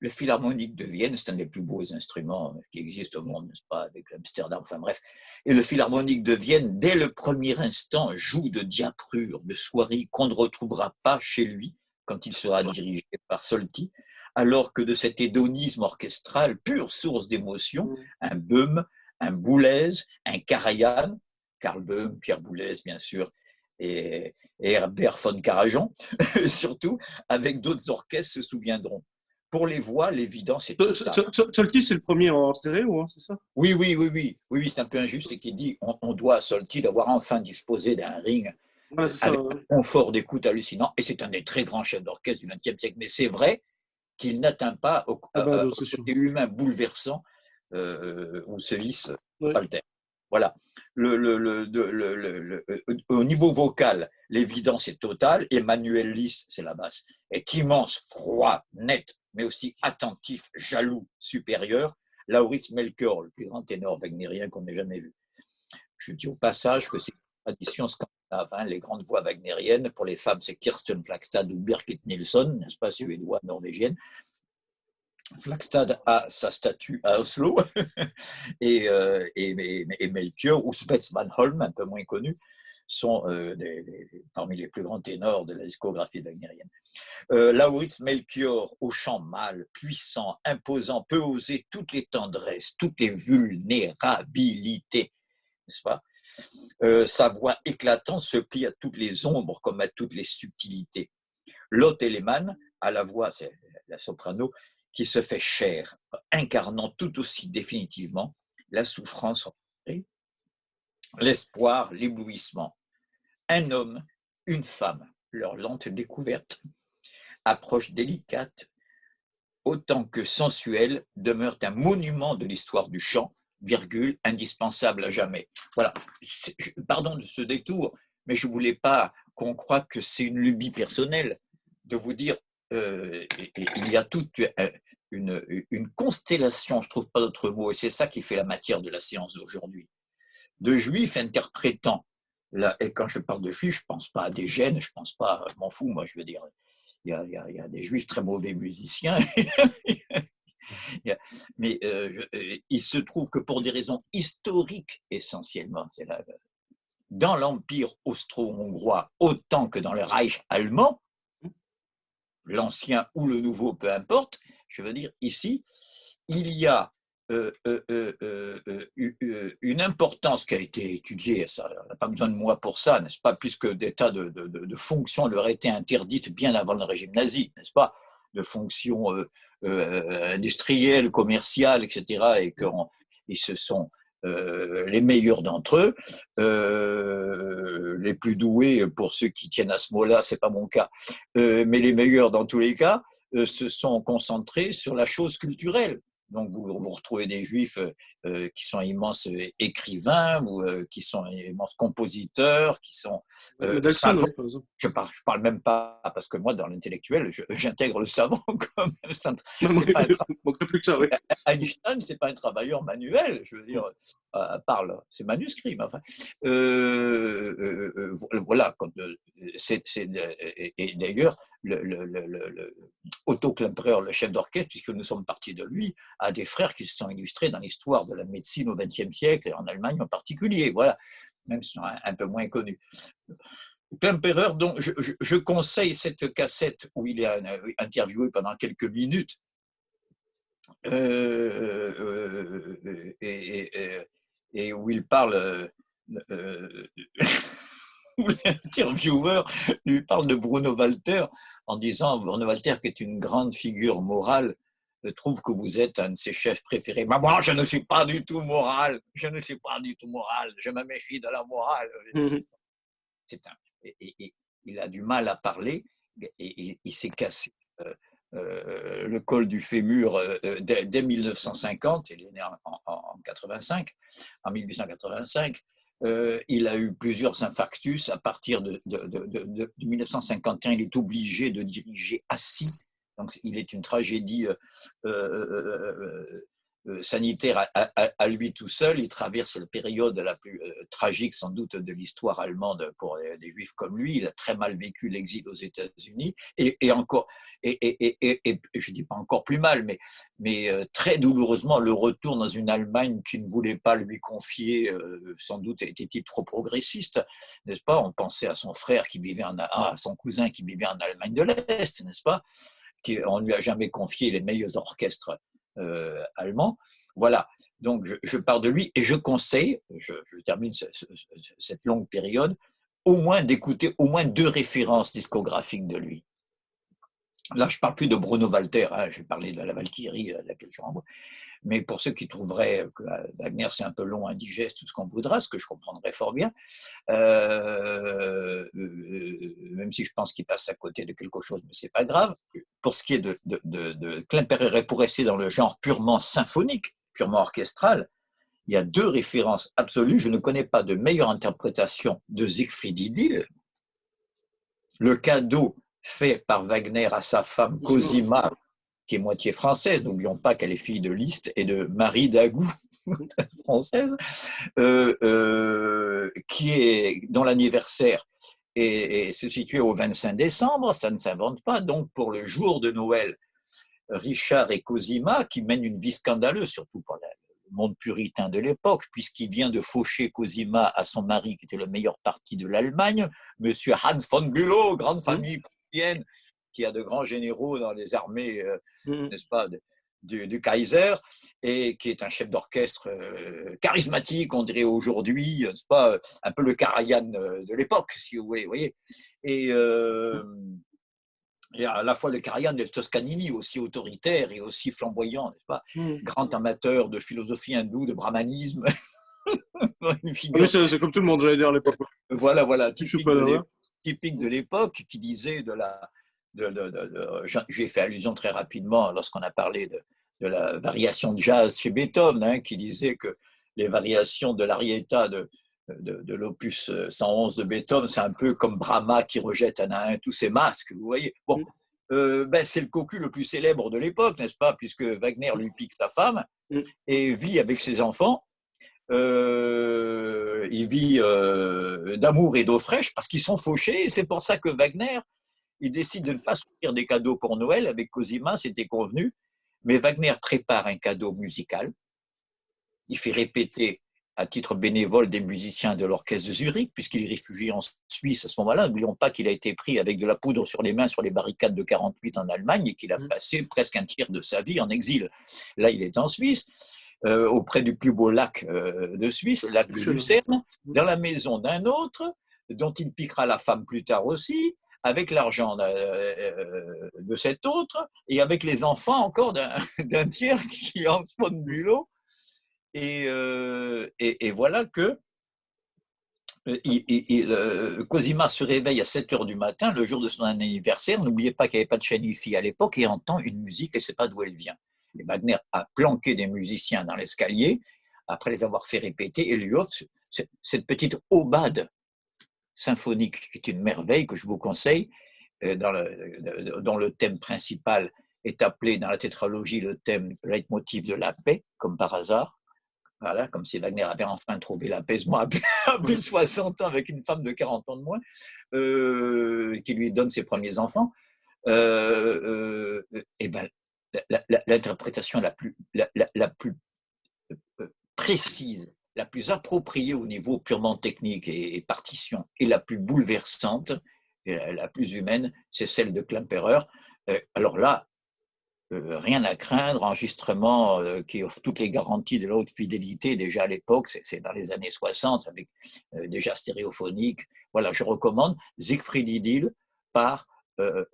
philharmonique de Vienne, c'est un des plus beaux instruments qui existent au monde, n'est-ce pas, avec Amsterdam, enfin bref, et le philharmonique de Vienne, dès le premier instant, joue de diaprures, de soieries qu'on ne retrouvera pas chez lui quand il sera dirigé par Solti, alors que de cet hédonisme orchestral, pure source d'émotion, un Böhm, un Boulez, un Karajan, Karl Böhm, Pierre Boulez, bien sûr, et Herbert von Karajan, surtout, avec d'autres orchestres se souviendront. Pour les voix, l'évidence est totale. Solti, c'est le premier en stéréo, hein, c'est ça? Oui, c'est un peu injuste, c'est qu'il dit on doit à Solti d'avoir enfin disposé d'un ring Ouais, c'est ça, avec ouais. un confort d'écoute hallucinant, et c'est un des très grands chefs d'orchestre du XXe siècle. Mais c'est vrai qu'il n'atteint pas Ah bah, au c'est sûr. côté humain bouleversant où se hisse Ouais. Walter. Voilà. Au niveau vocal, l'évidence est totale. Emmanuel Lys, c'est la basse, est immense, froid, net, mais aussi attentif, jaloux, supérieur. Laurits Melchior, le plus grand ténor wagnérien qu'on ait jamais vu. Je dis au passage que c'est une tradition scandinave, hein, les grandes voix wagnériennes. Pour les femmes, c'est Kirsten Flagstad ou Birgit Nilsson, n'est-ce pas, suédoise, norvégienne. Flagstad a sa statue à Oslo et Melchior ou Svets Van Holm, un peu moins connu, sont parmi les plus grands ténors de la discographie wagnérienne. Laurits Melchior, au chant mâle, puissant, imposant, peut oser toutes les tendresses, toutes les vulnérabilités, n'est-ce pas? Sa voix éclatante se plie à toutes les ombres comme à toutes les subtilités. Lotte Ellemann a la voix, c'est la soprano, qui se fait chair, incarnant tout aussi définitivement la souffrance, l'espoir, l'éblouissement. Un homme, une femme, leur lente découverte, approche délicate, autant que sensuelle, demeure un monument de l'histoire du chant, virgule, indispensable à jamais. Voilà, pardon de ce détour, mais je ne voulais pas qu'on croie que c'est une lubie personnelle de vous dire il y a toute une constellation, je ne trouve pas d'autre mot, et c'est ça qui fait la matière de la séance d'aujourd'hui, de juifs interprétant. Là, et quand je parle de juifs, je ne pense pas à des gènes, je ne pense pas, je m'en fous, moi, je veux dire, il y a des juifs très mauvais musiciens, mais il se trouve que pour des raisons historiques essentiellement, c'est là, dans l'Empire austro-hongrois, autant que dans le Reich allemand, l'ancien ou le nouveau, peu importe, je veux dire, ici, il y a une importance qui a été étudiée, ça n'a pas besoin de moi pour ça, n'est-ce pas, puisque des tas de fonctions leur étaient interdites bien avant le régime nazi, n'est-ce pas, de fonctions industrielles, commerciales, etc., et qu'ils se sont les meilleurs d'entre eux, les plus doués pour ceux qui tiennent à ce mot-là, c'est pas mon cas, mais les meilleurs dans tous les cas, se sont concentrés sur la chose culturelle. Donc, vous retrouvez des juifs qui sont immenses écrivains, ou qui sont immenses compositeurs, qui sont Mendelssohn, savants. oui, par exemple. Je parle même pas, parce que moi, dans l'intellectuel, j'intègre le savant comme Il c'est pas un manquerait plus que ça, oui. Einstein, c'est pas un travailleur manuel, je veux dire, parle, c'est manuscrit, mais enfin, voilà, et d'ailleurs, Otto Klemperer, le chef d'orchestre, puisque nous sommes partis de lui, a des frères qui se sont illustrés dans l'histoire de la médecine au XXe siècle, et en Allemagne en particulier, voilà, même s'ils sont un peu moins connus. Klemperer, donc, je conseille cette cassette où il est interviewé pendant quelques minutes, et où il parle, où l'intervieweur lui parle de Bruno Walter en disant Bruno Walter, qui est une grande figure morale, trouve que vous êtes un de ses chefs préférés. Mais moi, je ne suis pas du tout moral. Je ne suis pas du tout moral. Je me méfie de la morale. C'est il a du mal à parler et il s'est cassé le col du fémur dès 1950. Il est né en 85, en 1885. Il a eu plusieurs infarctus. À partir de 1951, il est obligé de diriger assis. Donc, il est une tragédie sanitaire à lui tout seul. Il traverse la période la plus tragique sans doute de l'histoire allemande pour des juifs comme lui. Il a très mal vécu l'exil aux États-Unis et encore, je dis pas encore plus mal, mais très douloureusement le retour dans une Allemagne qui ne voulait pas lui confier, sans doute était-il trop progressiste, n'est-ce pas? On pensait à son frère qui vivait à son cousin qui vivait en Allemagne de l'Est, n'est-ce pas? On ne lui a jamais confié les meilleurs orchestres allemand. Voilà, donc je pars de lui et je conseille, je termine cette longue période, au moins d'écouter au moins 2 références discographiques de lui. Là, je ne parle plus de Bruno Walter, hein, je vais parler de la Valkyrie à laquelle je renvoie. Mais pour ceux qui trouveraient que Wagner, c'est un peu long, indigeste, tout ce qu'on voudra, ce que je comprendrais fort bien, même si je pense qu'il passe à côté de quelque chose, mais c'est pas grave. Pour ce qui est de Klemperer, pour rester dans le genre purement symphonique, purement orchestral, il y a deux références absolues. Je ne connais pas de meilleure interprétation de Siegfried Idyll, le cadeau fait par Wagner à sa femme Cosima, qui est moitié française, n'oublions pas qu'elle est fille de Liszt et de Marie Dagou, française, qui est dans l'anniversaire et se situe au 25 décembre, ça ne s'invente pas. Donc pour le jour de Noël, Richard et Cosima, qui mènent une vie scandaleuse, surtout pour le monde puritain de l'époque, puisqu'il vient de faucher Cosima à son mari, qui était le meilleur parti de l'Allemagne, monsieur Hans von Bülow, grande famille prussienne, qui a de grands généraux dans les armées, n'est-ce pas, du Kaiser, et qui est un chef d'orchestre charismatique, on dirait aujourd'hui, n'est-ce pas, un peu le Karajan de l'époque, si vous voulez. Et à la fois le Karajan et le Toscanini, aussi autoritaire et aussi flamboyant, n'est-ce pas, grand amateur de philosophie hindoue, de brahmanisme. Une figure... Oui, c'est comme tout le monde, j'allais dire à l'époque. Voilà, typique de l'époque, qui disait j'ai fait allusion très rapidement lorsqu'on a parlé de la variation de jazz chez Beethoven, hein, qui disait que les variations de l'arietta de l'opus 111 de Beethoven, c'est un peu comme Brahma qui rejette un à un tous ses masques, vous voyez. Bon, c'est le cocu le plus célèbre de l'époque, n'est-ce pas, puisque Wagner lui pique sa femme et vit avec ses enfants. Il vit d'amour et d'eau fraîche parce qu'ils sont fauchés, et c'est pour ça que Wagner, il décide de ne pas sortir des cadeaux pour Noël. Avec Cosima, c'était convenu, mais Wagner prépare un cadeau musical. Il fait répéter à titre bénévole des musiciens de l'orchestre de Zurich, puisqu'il est réfugié en Suisse à ce moment-là. N'oublions pas qu'il a été pris avec de la poudre sur les mains sur les barricades de 48 en Allemagne et qu'il a passé presque un tiers de sa vie en exil. Là, il est en Suisse, auprès du plus beau lac de Suisse, le lac de Lucerne, dans la maison d'un autre, dont il piquera la femme plus tard aussi, avec l'argent de cet autre, et avec les enfants encore d'un tiers qui est Hans von Bülow. Et voilà que Cosima se réveille à 7 heures du matin, le jour de son anniversaire. N'oubliez pas qu'il n'y avait pas de chaîne hi-fi à l'époque, et entend une musique et ne sait pas d'où elle vient. Et Wagner a planqué des musiciens dans l'escalier, après les avoir fait répéter, et lui offre cette petite aubade symphonique, qui est une merveille que je vous conseille, dont le thème principal est appelé dans la tétralogie le thème leitmotiv de la paix, comme par hasard. Voilà, comme si Wagner avait enfin trouvé l'apaisement à plus de 60 ans avec une femme de 40 ans de moins, qui lui donne ses premiers enfants. Et ben, l'interprétation la plus précise, la plus appropriée au niveau purement technique et partition, et la plus bouleversante, et la plus humaine, c'est celle de Klemperer. Alors là, rien à craindre, enregistrement qui offre toutes les garanties de la haute fidélité déjà à l'époque, c'est dans les années 60, avec déjà stéréophonique. Voilà, je recommande Siegfried Idyll par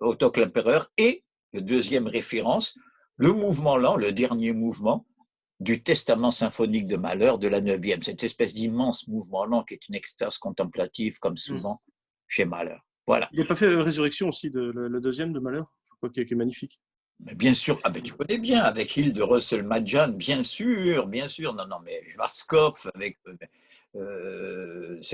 Otto Klemperer, et deuxième référence, le mouvement lent, le dernier mouvement du Testament symphonique de Mahler de la 9e, cette espèce d'immense mouvement lent qui est une extase contemplative comme souvent chez Mahler. Voilà. Il n'a pas fait Résurrection aussi, le deuxième de Mahler, je crois, qui est magnifique. Mais bien sûr, tu connais bien, avec Hilde Russell-Madjan, bien sûr, non, mais Schwarzkopf, avec,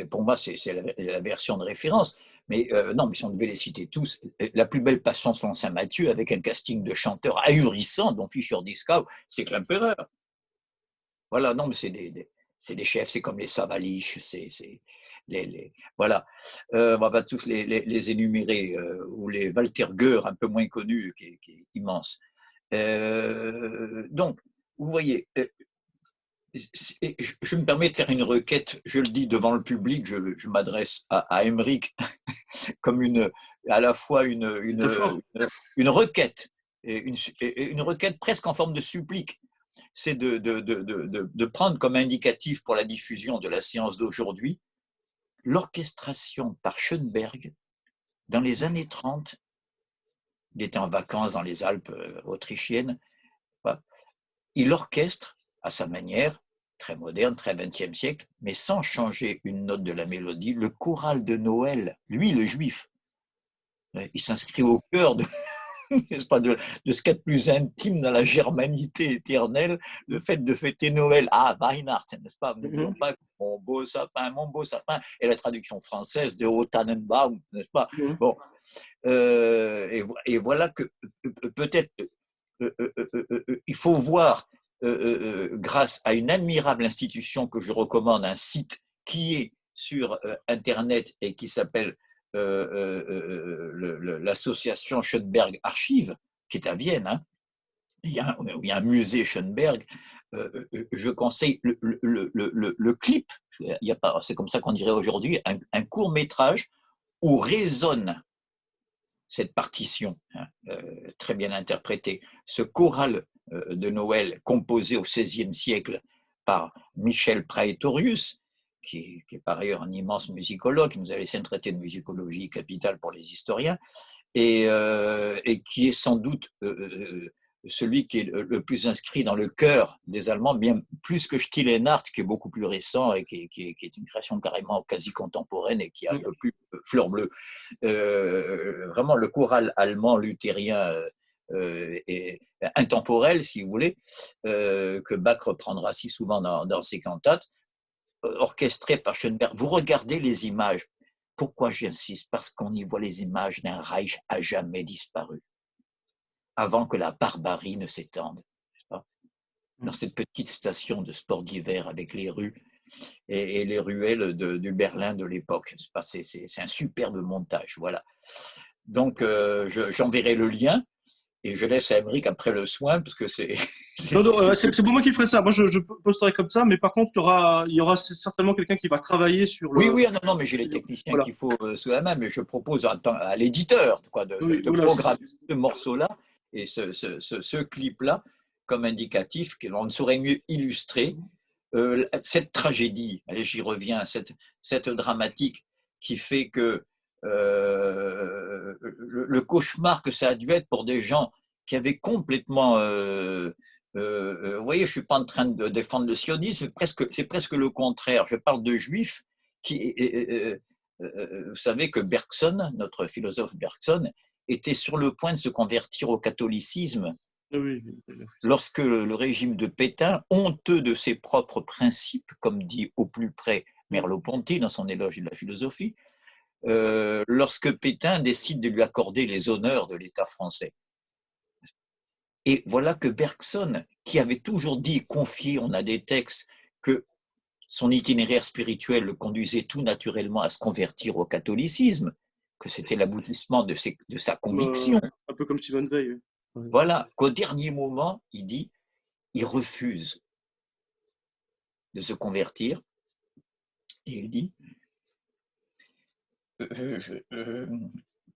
pour moi, c'est la version de référence, mais non, mais si on devait les citer tous, la plus belle Passion selon Saint Matthieu, avec un casting de chanteurs ahurissants, dont Fischer-Dieskau, c'est Klemperer. Voilà, non, mais c'est des chefs, c'est comme les Savalich, voilà. On va pas tous les énumérer, ou les Walter Goer, un peu moins connus, qui est immense. Donc, vous voyez, je me permets de faire une requête, je le dis devant le public, je m'adresse à Emmerich comme à la fois une requête, une requête presque en forme de supplique. C'est de prendre comme indicatif pour la diffusion de la séance d'aujourd'hui l'orchestration par Schoenberg dans les années 30 il était en vacances dans les Alpes autrichiennes. Il orchestre à sa manière, très moderne, très 20e siècle, mais sans changer une note de la mélodie, le choral de Noël, lui le juif. Il s'inscrit au cœur de, n'est-ce pas, de ce qu'il y a de plus intime dans la germanité éternelle, le fait de fêter Noël. Ah, Weihnachten, n'est-ce pas? N'oublions pas mon beau sapin, et la traduction française de O Tannenbaum, n'est-ce pas? Bon, et voilà que peut-être il faut voir, grâce à une admirable institution que je recommande, un site qui est sur Internet et qui s'appelle l'association Schoenberg Archive, qui est à Vienne. Hein. Il y a un musée Schoenberg. Je conseille le clip, c'est comme ça qu'on dirait aujourd'hui, un court métrage où résonne cette partition, hein, très bien interprétée, ce choral de Noël composé au XVIe siècle par Michel Praetorius, qui est par ailleurs un immense musicologue, qui nous a laissé un traité de musicologie capitale pour les historiens, et qui est sans doute celui qui est le plus inscrit dans le cœur des Allemands, bien plus que Stille Nacht, qui est beaucoup plus récent et qui est une création carrément quasi contemporaine et qui a le plus fleur bleue. Vraiment, le choral allemand luthérien est intemporel, si vous voulez, que Bach reprendra si souvent dans ses cantates, orchestré par Schoenberg. Vous regardez les images. Pourquoi j'insiste? Parce qu'on y voit les images d'un Reich à jamais disparu, avant que la barbarie ne s'étende. Dans cette petite station de sport d'hiver avec les rues et les ruelles du Berlin de l'époque. C'est un superbe montage. Voilà. Donc, j'enverrai le lien. Et je laisse à Émeric après le soin, parce que c'est pour moi qui ferai ça. Moi, je posterai comme ça, mais par contre, il y aura certainement quelqu'un qui va travailler sur le. Oui, non, mais j'ai les techniciens qu'il faut sous la main, mais je propose à l'éditeur de programmer ce morceau-là et ce clip-là comme indicatif, qu'on ne saurait mieux illustrer cette tragédie. Allez, j'y reviens, cette dramatique qui fait que le cauchemar que ça a dû être pour des gens qui avaient complètement vous voyez, je ne suis pas en train de défendre le sionisme, c'est presque le contraire. Je parle de juifs qui vous savez que Bergson, notre philosophe Bergson, était sur le point de se convertir au catholicisme lorsque le régime de Pétain, honteux de ses propres principes, comme dit au plus près Merleau-Ponty dans son éloge de la philosophie, lorsque Pétain décide de lui accorder les honneurs de l'État français. Et voilà que Bergson, qui avait toujours dit, confié, on a des textes, que son itinéraire spirituel le conduisait tout naturellement à se convertir au catholicisme, que c'était l'aboutissement de sa conviction. Un peu comme Simone Veil. Voilà, qu'au dernier moment, il dit, il refuse de se convertir, et il dit,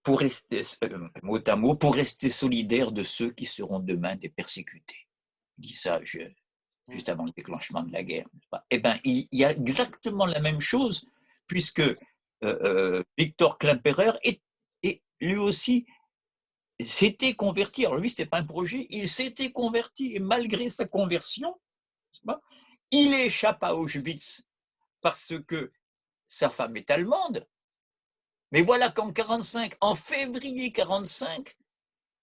pour rester, mot à mot, pour rester solidaire de ceux qui seront demain des persécutés. Il dit ça juste avant le déclenchement de la guerre. Eh bien, il y a exactement la même chose, puisque Victor Klemperer est lui aussi s'était converti. Alors lui, ce n'était pas un projet, il s'était converti, et malgré sa conversion, il échappe à Auschwitz parce que sa femme est allemande. Mais voilà qu'en février 1945,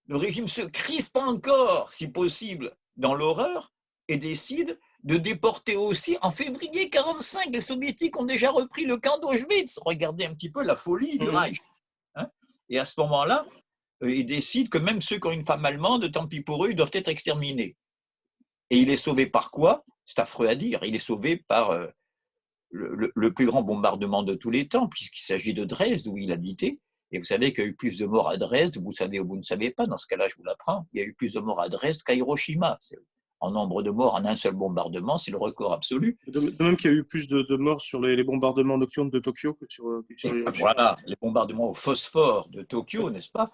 le régime se crispe encore, si possible, dans l'horreur, et décide de déporter aussi, en février 1945, les soviétiques ont déjà repris le camp d'Auschwitz. Regardez un petit peu la folie du Reich. Hein, et à ce moment-là, ils décident que même ceux qui ont une femme allemande, tant pis pour eux, ils doivent être exterminés. Et il est sauvé par quoi? C'est affreux à dire. Il est sauvé par le plus grand bombardement de tous les temps, puisqu'il s'agit de Dresde, où il habitait. Et vous savez qu'il y a eu plus de morts à Dresde, vous savez ou vous ne savez pas, dans ce cas-là, je vous l'apprends, il y a eu plus de morts à Dresde qu'à Hiroshima. En nombre de morts en un seul bombardement, c'est le record absolu. De même qu'il y a eu plus de morts sur les bombardements nocturnes de Tokyo que sur voilà, les bombardements au phosphore de Tokyo, n'est-ce pas?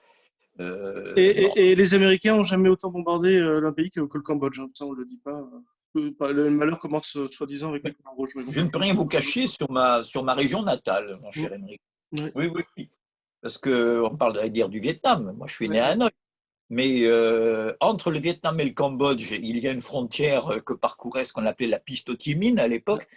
Et les Américains n'ont jamais autant bombardé l'un pays que le Cambodge. Hein. Ça, on ne le dit pas. Le malheur commence soi-disant avec les Khmers rouges. Je ne peux rien vous cacher sur ma région natale, mon cher Émeric. Oui. Parce qu'on parle de la guerre du Vietnam. Moi, je suis né à Hanoï. Mais entre le Vietnam et le Cambodge, il y a une frontière que parcourait ce qu'on appelait la piste Ho Chi Minh à l'époque.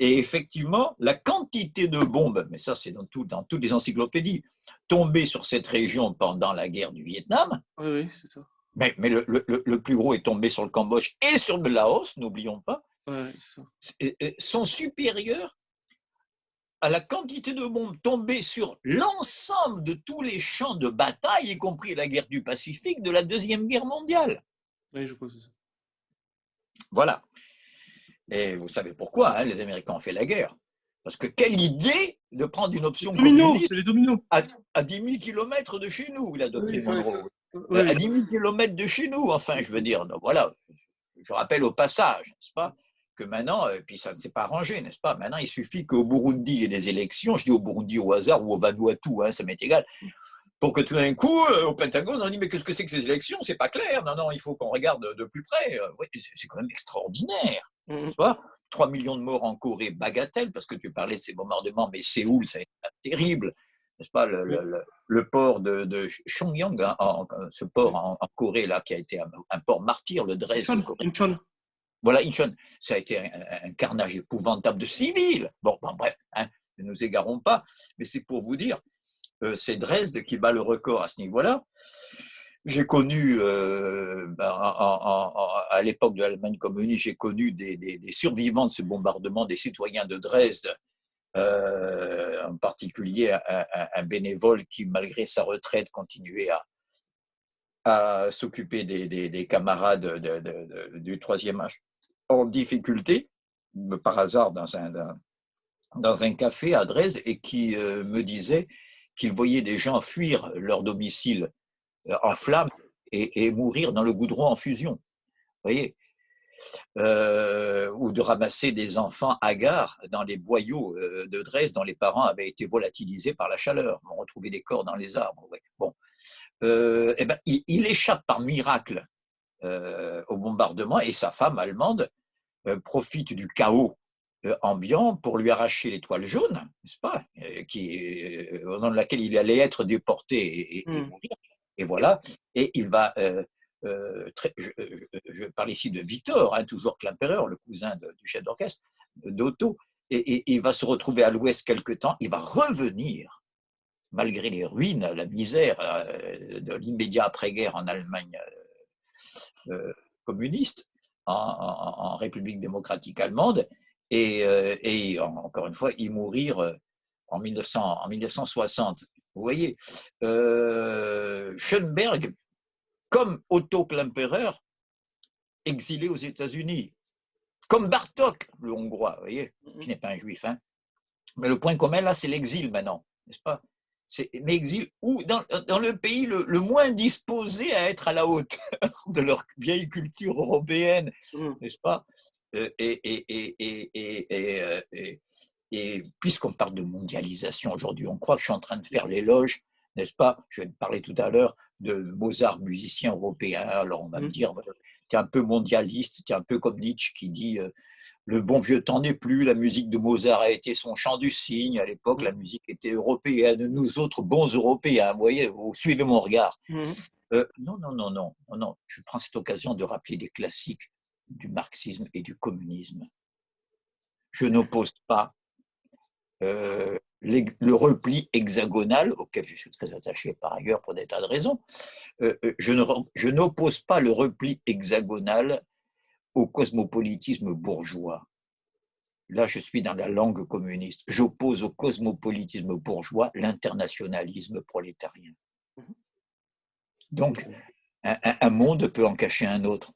Et effectivement, la quantité de bombes, mais ça c'est dans toutes les encyclopédies, tombées sur cette région pendant la guerre du Vietnam, Oui, oui, c'est ça. mais le plus gros est tombé sur le Cambodge et sur le Laos, n'oublions pas, Ouais, c'est ça. sont supérieurs à la quantité de bombes tombées sur l'ensemble de tous les champs de bataille, y compris la guerre du Pacifique de la Deuxième Guerre mondiale. Oui, je crois que c'est ça. Voilà. Et vous savez pourquoi les Américains ont fait la guerre. Parce que quelle idée de prendre une option communiste C'est les dominos. à 10 000 kilomètres de chez nous, la doctrine Oui, Monroe. oui. À 10 000 kilomètres de chez nous, enfin, je veux dire. Donc voilà, je rappelle au passage, n'est-ce pas, que maintenant, puis ça ne s'est pas arrangé, n'est-ce pas, maintenant il suffit qu'au Burundi il y ait des élections, je dis au Burundi au hasard ou au Vanuatu, ça m'est égal, pour que tout d'un coup, au Pentagone, on dit mais qu'est-ce que c'est que ces élections? C'est pas clair, non, il faut qu'on regarde de plus près. Oui, c'est quand même extraordinaire, n'est-ce pas? 3 millions de morts en Corée, bagatelle, parce que tu parlais de ces bombardements, mais Séoul, ça a été terrible, n'est-ce pas, le port de Chongyang, ce port en Corée, là, qui a été un port martyr, le Dresde coréen. Incheon. Voilà, Incheon, ça a été un carnage épouvantable de civils. Bon bref, ne nous égarons pas, mais c'est pour vous dire, c'est Dresde qui bat le record à ce niveau-là. J'ai connu, à l'époque de l'Allemagne communiste, j'ai connu des survivants de ce bombardement, des citoyens de Dresde, en particulier un bénévole qui, malgré sa retraite, continuait à s'occuper des camarades du troisième âge en difficulté, par hasard dans un café à Dresde, et qui me disait qu'il voyait des gens fuir leur domicile en flammes et mourir dans le goudron en fusion. Vous voyez, ou de ramasser des enfants hagards dans les boyaux de Dresde dont les parents avaient été volatilisés par la chaleur. On retrouvait des corps dans les arbres. Ouais. Bon, il échappe par miracle au bombardement, et sa femme allemande profite du chaos ambiant pour lui arracher l'étoile jaune, n'est-ce pas, au nom de laquelle il allait être déporté et mourir. Et voilà, et il va, je parle ici de Victor, toujours Klemperer, le cousin du chef d'orchestre, d'Otto, et il va se retrouver à l'Ouest quelque temps, il va revenir, malgré les ruines, la misère de l'immédiat après-guerre en Allemagne communiste, en République démocratique allemande, et encore une fois, y mourir en 1960. Vous voyez, Schoenberg, comme Otto Klemperer, exilé aux États-Unis, comme Bartók, le Hongrois, vous voyez, qui n'est pas un juif. Mais le point commun, là, c'est l'exil maintenant, n'est-ce pas? Mais exil ou dans le pays le moins disposé à être à la hauteur de leur vieille culture européenne, n'est-ce pas? Et puisqu'on parle de mondialisation aujourd'hui, on croit que je suis en train de faire l'éloge, n'est-ce pas? Je parlais tout à l'heure de Mozart, musicien européen. Alors on va me dire, tu es un peu mondialiste, tu es un peu comme Nietzsche qui dit le bon vieux temps n'est plus, la musique de Mozart a été son chant du cygne, à l'époque la musique était européenne, nous autres bons Européens, vous voyez, vous suivez mon regard. Non, je prends cette occasion de rappeler les classiques du marxisme et du communisme. Je n'oppose pas le repli hexagonal, auquel je suis très attaché par ailleurs pour des tas de raisons, je n'oppose pas le repli hexagonal au cosmopolitisme bourgeois. Là, je suis dans la langue communiste. J'oppose au cosmopolitisme bourgeois l'internationalisme prolétarien. Donc, un monde peut en cacher un autre.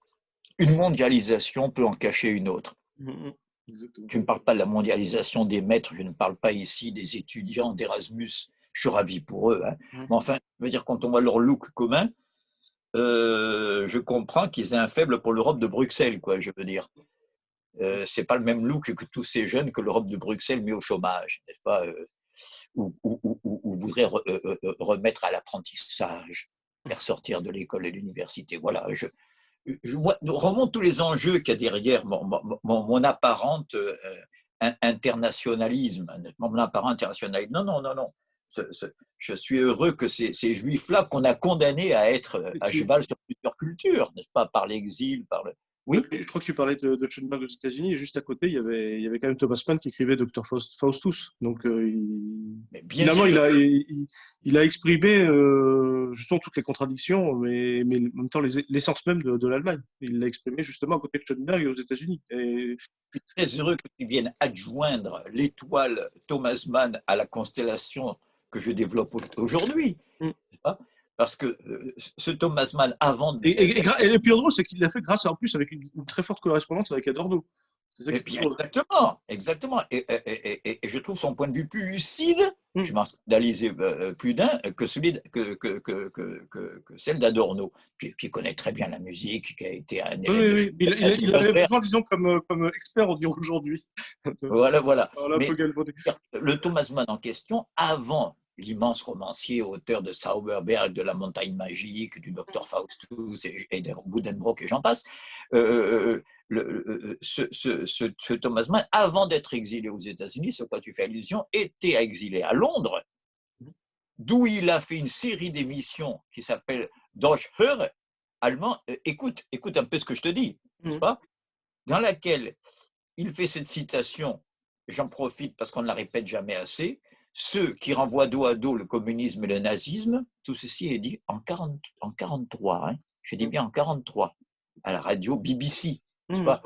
Une mondialisation peut en cacher une autre. Je ne parle pas de la mondialisation des maîtres, je ne parle pas ici des étudiants d'Erasmus. Je suis ravi pour eux. Mais enfin, je veux dire, quand on voit leur look commun, je comprends qu'ils aient un faible pour l'Europe de Bruxelles, quoi, je veux dire. C'est pas le même look que tous ces jeunes que l'Europe de Bruxelles met au chômage, n'est-ce pas, ou voudrait remettre à l'apprentissage, faire sortir de l'école et de l'université. Voilà, je remonte tous les enjeux qu'il y a derrière mon apparente internationalisme. Mon apparent internationalisme. Non. je suis heureux que ces juifs-là qu'on a condamnés à être à cheval sur plusieurs cultures, n'est-ce pas, par l'exil, par le… Oui. Je crois que tu parlais de Schoenberg aux États-Unis, et juste à côté, il y avait quand même Thomas Mann qui écrivait Dr Faustus. Donc, finalement, il a exprimé justement toutes les contradictions, mais en même temps l'essence même de l'Allemagne. Il l'a exprimé justement à côté de Schoenberg et aux États-Unis. Et… Je suis très heureux que tu viennes adjoindre l'étoile Thomas Mann à la constellation que je développe aujourd'hui. Parce que ce Thomas Mann, avant de… Et le plus drôle, c'est qu'il l'a fait grâce en plus avec une très forte correspondance avec Adorno. Et puis, exactement. Et je trouve son point de vue plus lucide, je m'en scandalisais plus d'un, que celle d'Adorno, qui connaît très bien la musique, qui a été un élève. Oui. Il avait besoin, disons, comme expert, on dirait aujourd'hui. Voilà. Mais le Thomas Mann en question, avant l'immense romancier, auteur de Zauberberg, de La Montagne Magique, du Docteur Faustus et de Buddenbrook et j'en passe, ce Thomas Mann, avant d'être exilé aux États-Unis, ce quoi tu fais allusion, était exilé à Londres, d'où il a fait une série d'émissions qui s'appelle Deutsch höre, allemand, écoute un peu ce que je te dis, n'est-ce pas, dans laquelle il fait cette citation, j'en profite parce qu'on ne la répète jamais assez, ceux qui renvoient dos à dos le communisme et le nazisme, tout ceci est dit en 43, hein, je dis bien en 43, à la radio BBC, n'est-ce pas ?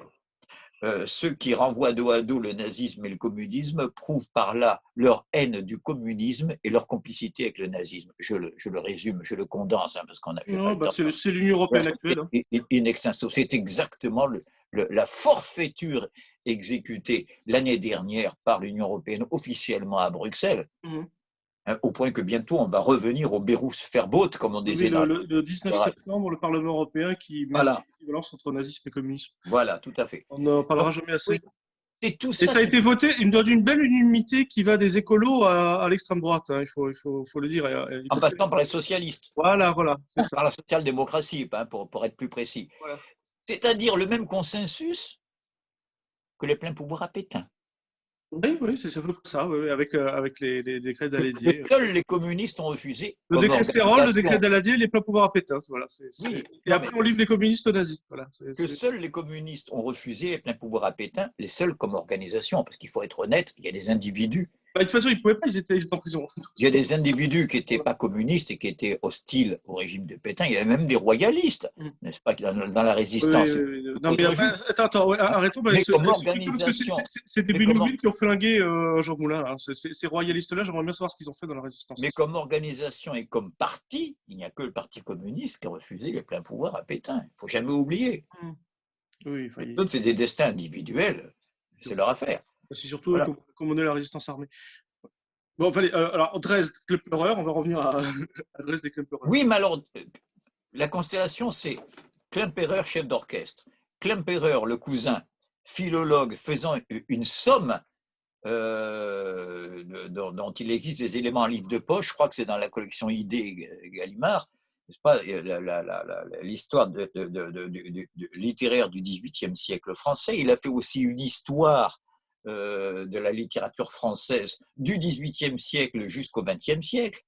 Ceux qui renvoient dos à dos le nazisme et le communisme prouvent par là leur haine du communisme et leur complicité avec le nazisme. Je le résume, je le condense, hein, parce qu'on a… c'est l'Union européenne actuelle. C'est exactement la forfaiture exécutée l'année dernière par l'Union européenne officiellement à Bruxelles, au point que bientôt on va revenir au Berufsverbot, comme on disait. Le 19 septembre, le Parlement européen qui met l'équivalence entre nazisme et communisme. Voilà, tout à fait. On n'en parlera jamais assez. Et ça a été voté dans une belle unanimité qui va des écolos à l'extrême droite, hein, il faut le dire. En passant par les socialistes. Voilà, c'est ça. Par la social-démocratie, hein, pour être plus précis. Voilà. C'est-à-dire le même consensus que les pleins pouvoirs à Pétain. Oui, c'est un peu ça, avec les décrets Daladier. Seuls les communistes ont refusé. Le décret Serrol, le décret Daladier, les pleins pouvoirs à Pétain. Voilà, et après, on livre les communistes aux nazis. Voilà, seuls les communistes ont refusé les pleins pouvoirs à Pétain, les seuls comme organisation, parce qu'il faut être honnête, il y a des individus. De toute façon, ils ne pouvaient pas, ils étaient en prison. Il y a des individus qui n'étaient pas communistes et qui étaient hostiles au régime de Pétain. Il y avait même des royalistes, n'est-ce pas, dans la résistance. Non, mais attends, arrêtons. Comme organisation. C'est des bénévoles qui ont flingué Jean Moulin. Hein. Ces royalistes-là, j'aimerais bien savoir ce qu'ils ont fait dans la résistance. Mais comme organisation et comme parti, il n'y a que le Parti communiste qui a refusé les pleins pouvoirs à Pétain. Il ne faut jamais oublier. D'autres, c'est des destins individuels. C'est leur affaire. C'est surtout comme on est la résistance armée. Bon, alors, Dresde, Klemperer, on va revenir à Dresde et Klemperer. Oui, mais alors, la constellation, c'est Klemperer, chef d'orchestre. Klemperer, le cousin, philologue, faisant une somme dont il existe des éléments en livre de poche. Je crois que c'est dans la collection ID Gallimard. N'est-ce pas, l'histoire littéraire du XVIIIe siècle français. Il a fait aussi une histoire de la littérature française du XVIIIe siècle jusqu'au XXe siècle.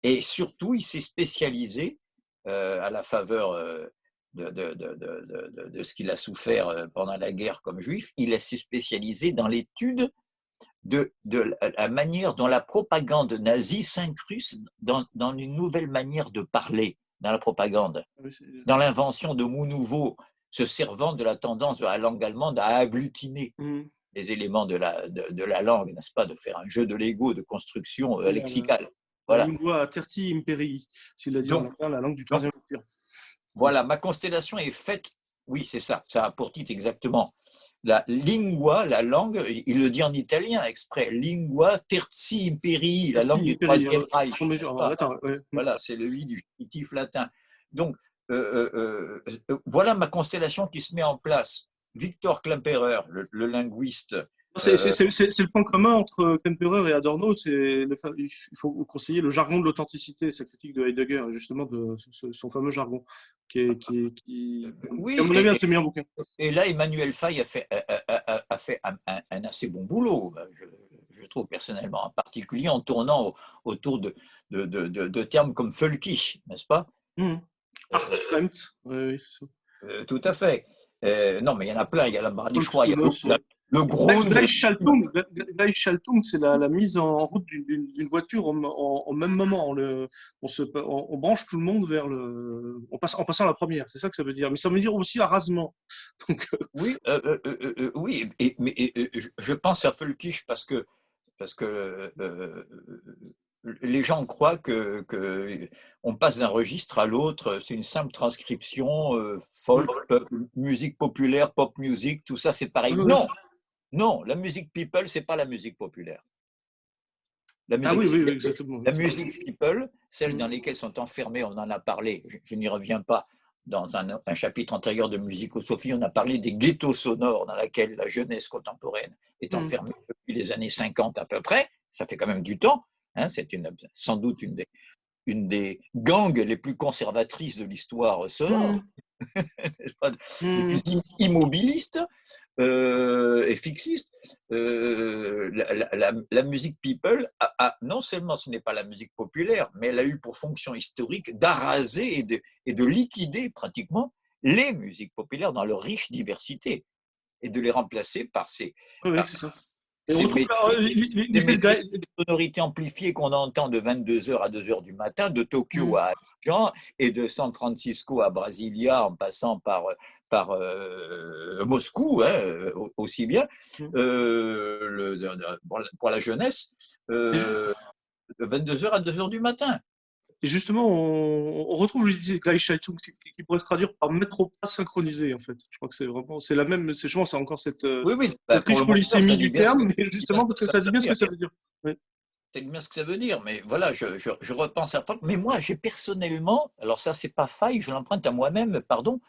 Et surtout, il s'est spécialisé à la faveur de ce qu'il a souffert pendant la guerre comme juif. Il s'est spécialisé dans l'étude de la manière dont la propagande nazie s'incruste dans une nouvelle manière de parler dans la propagande, dans l'invention de mots nouveaux se servant de la tendance de la langue allemande à agglutiner les éléments de la langue, n'est-ce pas, de faire un jeu de Lego, de construction lexicale. Voilà. Une loi terti imperii, s'il a dit la langue du troisième empire. Voilà, ma constellation est faite, oui, c'est ça, ça a pour titre exactement. La lingua, la langue, il le dit en italien exprès, lingua terti imperii, la langue du troisième Reich. Voilà, c'est le i du genitif latin. Donc, voilà ma constellation qui se met en place. Victor Klemperer, le linguiste. C'est le point commun entre Klemperer et Adorno. Il faut conseiller le jargon de l'authenticité, sa critique de Heidegger, justement, de son fameux jargon, qui à mon avis, un de ses meilleurs bouquins. Et là, Emmanuel Faye a fait un assez bon boulot, je trouve personnellement, en particulier en tournant autour de termes comme folkish, n'est-ce pas? Art Fremd, oui, c'est ça. Tout à fait. Non, mais il y en a plein. Il y a la barre des choix. Il y a Volksstonos, le Grunde. Gleichschaltung, c'est la mise en route d'une voiture en même moment. On branche tout le monde vers en passant la première. C'est ça que ça veut dire. Mais ça veut dire aussi arrasement. Donc, Oui, oui. Je pense à folkish parce que les gens croient que on passe d'un registre à l'autre, c'est une simple transcription, folk, musique populaire, pop music, tout ça c'est pareil. Non, non, la musique people, c'est pas la musique populaire. La ah musique, oui, oui, exactement. la musique people, celles dans lesquelles sont enfermés, on en a parlé, je n'y reviens pas, dans un chapitre antérieur de Musicosophie, on a parlé des ghettos sonores dans lesquels la jeunesse contemporaine est enfermée depuis les années 50 à peu près, ça fait quand même du temps, hein, c'est sans doute une des gangs les plus conservatrices de l'histoire sonore, les plus immobilistes et fixistes. La musique people, non seulement ce n'est pas la musique populaire, mais elle a eu pour fonction historique d'araser et de liquider pratiquement les musiques populaires dans leur riche diversité et de les remplacer par ces sonorités amplifiées qu'on entend de 22h à 2h du matin, de Tokyo à Abidjan et de San Francisco à Brasilia en passant par Moscou, hein, aussi bien, pour la jeunesse, de 22h à 2h du matin. Et justement, on retrouve l'idée Gleichschaltung qui pourrait se traduire par mettre au pas synchronisé, en fait. Je crois que c'est la même, je pense, c'est encore cette riche polysémie du terme, mais justement, parce que ça dit bien ce que ça veut dire. Oui. C'est bien ce que ça veut dire, mais voilà, je repense à ça. Mais moi, j'ai personnellement, alors ça, c'est pas faille, je l'emprunte à moi-même, pardon,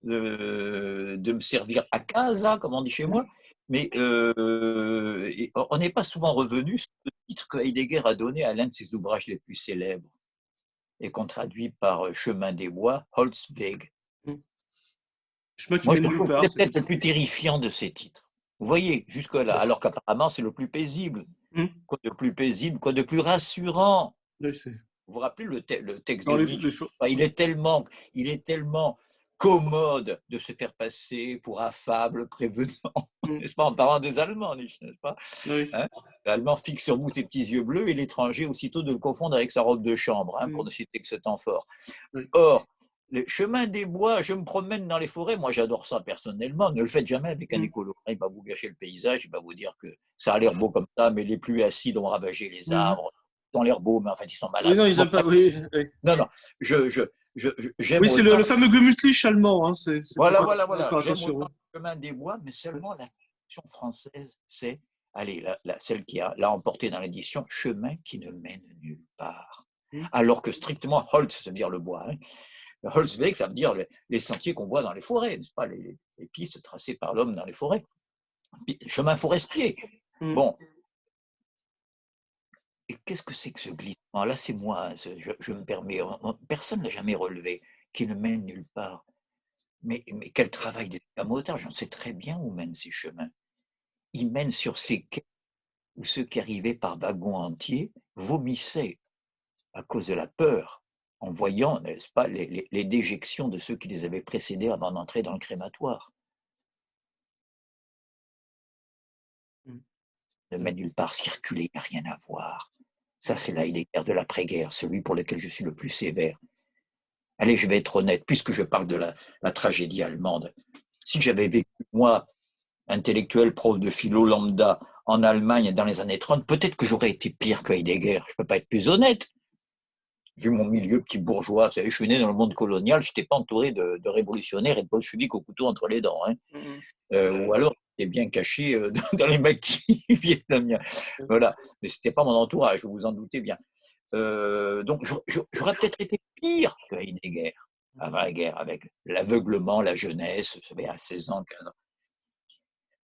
de me servir à casa, comme on dit chez moi, mais on n'est pas souvent revenu sur le titre que Heidegger a donné à l'un de ses ouvrages les plus célèbres et qu'on traduit par Chemin des bois, Holzweg. Moi, je trouve que c'est peut-être le plus terrifiant de ces titres. Vous voyez, jusque-là, alors qu'apparemment, c'est le plus paisible. Quoi de plus paisible, quoi de plus rassurant. Vous vous rappelez le texte de Nietzsche, il est tellement commode de se faire passer pour affable, prévenant, n'est-ce pas, en parlant des Allemands, Nietzsche, n'est-ce pas? Hein, l'Allemand fixe sur vous ses petits yeux bleus et l'étranger aussitôt de le confondre avec sa robe de chambre, hein, pour ne citer que ce temps fort. Or, le chemin des bois, je me promène dans les forêts, moi j'adore ça personnellement, ne le faites jamais avec un écolo, il va vous gâcher le paysage, il va vous dire que ça a l'air beau comme ça, mais les pluies acides ont ravagé les arbres, ils ont l'air beaux, mais en fait ils sont malades. Oui, non, ils n'aiment pas, oui. Non, j'aime oui, c'est le fameux Gemütlich allemand. Hein, voilà. J'aime autant le chemin des bois, mais seulement la traduction française, c'est, allez, celle qui l'a emporté dans l'édition, chemin qui ne mène nulle part. Alors que strictement, Holz, ça veut dire le bois, hein, Holzweg, ça veut dire les sentiers qu'on voit dans les forêts, n'est-ce pas, les pistes tracées par l'homme dans les forêts. Chemin forestier. Bon. Et qu'est-ce que c'est que ce glissement? Là, c'est moi, je me permets, personne n'a jamais relevé, qui ne mène nulle part. Mais quel travail d'escamotage, j'en sais très bien où mènent ces chemins. Ils mènent sur ces quais où ceux qui arrivaient par wagons entiers vomissaient à cause de la peur, en voyant, n'est-ce pas, les déjections de ceux qui les avaient précédés avant d'entrer dans le crématoire. Ne mène nulle part, circuler, il n'y a rien à voir. Ça, c'est l'Heidegger de l'après-guerre, celui pour lequel je suis le plus sévère. Allez, je vais être honnête, puisque je parle de la tragédie allemande. Si j'avais vécu, moi, intellectuel, prof de philo lambda, en Allemagne dans les années 30, peut-être que j'aurais été pire que Heidegger. Je ne peux pas être plus honnête. Vu mon milieu petit bourgeois, vous savez, je suis né dans le monde colonial, je n'étais pas entouré de révolutionnaires et de bolcheviques au couteau entre les dents. Hein. Ou alors, j'étais bien caché dans les maquis vietnamiens. Voilà. Mais ce n'était pas mon entourage, vous vous en doutez bien. Donc, j'aurais peut-être été pire que Heidegger avant la guerre, avec l'aveuglement, la jeunesse, vous savez, à 16 ans, 15 ans.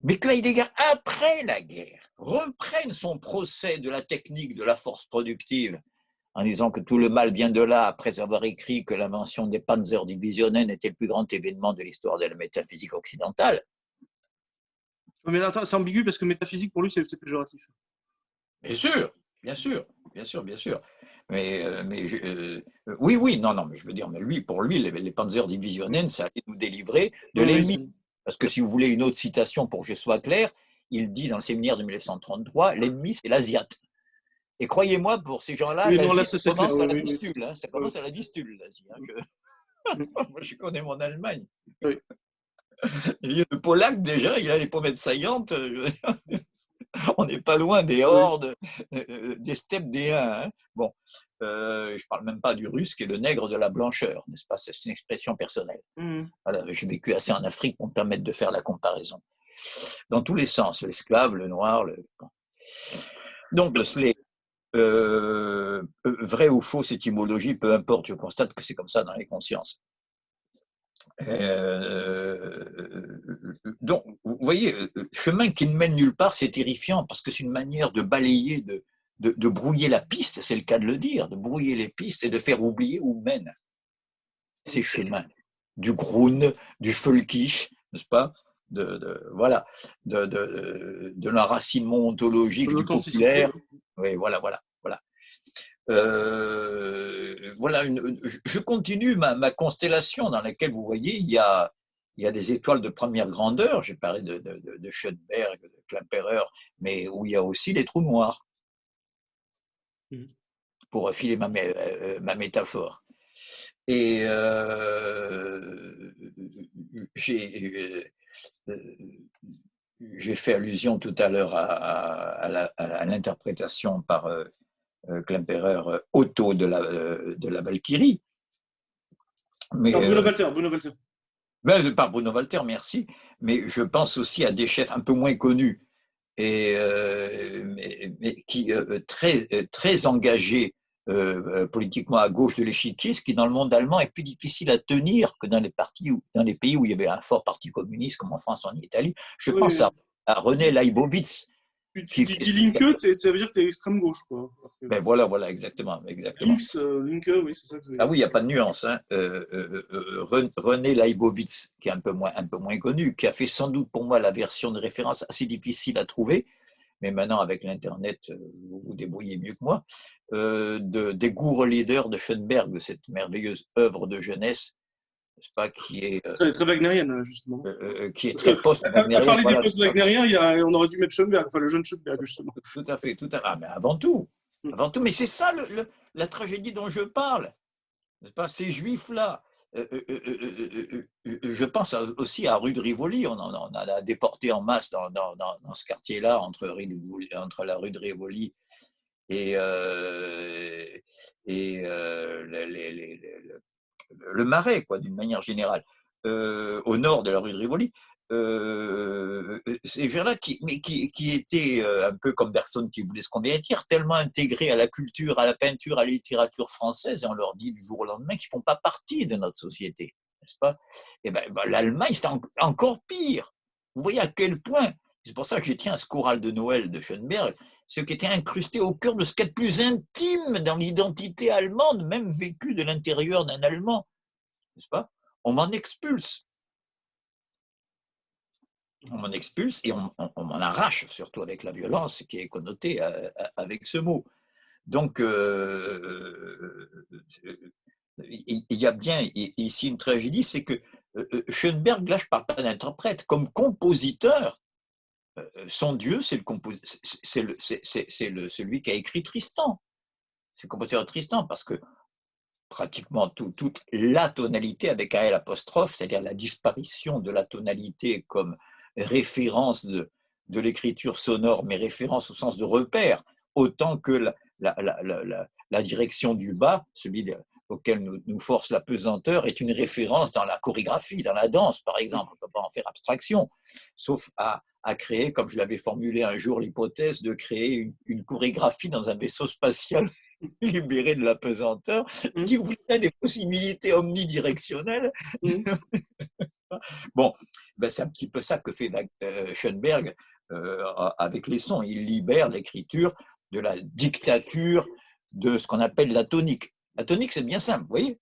Mais que Heidegger, après la guerre, reprenne son procès de la technique de la force productive, en disant que tout le mal vient de là, après avoir écrit que l'invention des Panzerdivisionen était le plus grand événement de l'histoire de la métaphysique occidentale. Mais là, c'est ambigu parce que métaphysique, pour lui, c'est péjoratif. Bien sûr, bien sûr, bien sûr, bien sûr. Oui, oui, non, non, mais je veux dire, mais lui, pour lui, les Panzerdivisionen, ça allait nous délivrer de Oui, oui, l'ennemi. Parce que si vous voulez une autre citation pour que je sois clair, il dit dans le séminaire de 1933, l'ennemi, c'est l'Asiate. Et croyez-moi, pour ces gens-là, oui, non, là, l'Asie, ça ça c'est clair. commence Oui, à la oui, oui. Vistule. Hein, ça Oui, commence à la Vistule, l'Asie. Hein, oui. moi, je connais mon Allemagne. Oui. Le Polac, déjà, il a les pommettes saillantes. On n'est pas loin des Oui. hordes, des steppes des Huns. Hein. Bon, je ne parle même pas du russe qui est le nègre de la blancheur, n'est-ce pas? C'est une expression personnelle. Mhm. Voilà, j'ai vécu assez en Afrique pour me permettre de faire la comparaison. Dans tous les sens, l'esclave, le noir. Bon. Donc, vrai ou faux, cette étymologie, peu importe, je constate que c'est comme ça dans les consciences. Donc, vous voyez, chemin qui ne mène nulle part, c'est terrifiant parce que c'est une manière de balayer, de brouiller la piste, c'est le cas de le dire, de brouiller les pistes et de faire oublier où mènent ces chemins. Du Grun, du Völkisch, n'est-ce pas? Voilà, de l'enracinement ontologique du L'authenticité. populaire. Oui, voilà, voilà, voilà. Voilà je continue ma constellation dans laquelle, vous voyez, il y a des étoiles de première grandeur. J'ai parlé de Schoenberg, de Klemperer, mais où il y a aussi des trous noirs, pour filer ma métaphore. Et j'ai fait allusion tout à l'heure à l'interprétation par Klemperer Otto de la Valkyrie. Mais, Bruno Walter, Bruno Walter. par Bruno Walter, merci. Mais je pense aussi à des chefs un peu moins connus et mais qui très engagés politiquement à gauche de l'échiquier, ce qui dans le monde allemand est plus difficile à tenir que dans les pays où il y avait un fort parti communiste, comme en France, en Italie. Je Oui, pense oui. à René Leibowitz, Tu qui dis fait. Linke, ça veut dire que tu es extrême gauche, quoi. Ben voilà, voilà, exactement, exactement. Links, Linke, oui, c'est ça que tu veux Ah dire. oui, il n'y a pas de nuance. Hein. René Leibowitz, qui est un peu moins connu, qui a fait sans doute pour moi la version de référence assez difficile à trouver, mais maintenant avec l'Internet, vous vous débrouillez mieux que moi, des Goureux leaders de Schoenberg, de cette merveilleuse œuvre de jeunesse, n'est-ce pas, Très, très wagnérienne, justement. qui est Parce que très tu as post-wagnérienne. parlé du Voilà, post-wagnérien, on aurait dû mettre Schoenberg, enfin le jeune Schoenberg, justement. tout à fait, tout à fait. Ah, mais avant tout, avant tout. Mais c'est ça la tragédie dont je parle. Pas ces juifs-là. Je pense aussi à rue de Rivoli. On a déporté en masse dans ce quartier-là, entre la rue de Rivoli et, le Marais, quoi, d'une manière générale, au nord de la rue de Rivoli. Ces gens-là qui étaient un peu comme personne qui voulait se convertir, tellement intégrés à la culture, à la peinture, à la littérature française, et on leur dit du jour au lendemain qu'ils ne font pas partie de notre société, n'est-ce pas? Et ben, l'Allemagne, c'est encore pire. Vous voyez à quel point, c'est pour ça que j'ai tiens à ce choral de Noël de Schoenberg, ce qui était incrusté au cœur de ce qu'il y a de plus intime dans l'identité allemande, même vécue de l'intérieur d'un Allemand, n'est-ce pas? On m'en expulse. On m'en expulse et on m'en arrache, surtout avec la violence qui est connotée avec ce mot. Donc, il y a bien ici une tragédie, c'est que Schoenberg, là je ne parle pas d'interprète, comme compositeur, son Dieu, c'est celui qui a écrit Tristan. C'est le compositeur de Tristan, parce que pratiquement toute la tonalité avec un L apostrophe, c'est-à-dire la disparition de la tonalité comme référence de l'écriture sonore, mais référence au sens de repère, autant que la direction du bas, celui auquel nous force la pesanteur, est une référence dans la chorégraphie, dans la danse, par exemple. On ne peut pas en faire abstraction, sauf à créer, comme je l'avais formulé un jour, l'hypothèse de créer une chorégraphie dans un vaisseau spatial libéré de la pesanteur, qui ouvrirait des possibilités omnidirectionnelles. Bon, ben c'est un petit peu ça que fait Schoenberg avec les sons. Il libère l'écriture de la dictature de ce qu'on appelle la tonique. La tonique, c'est bien simple, vous voyez?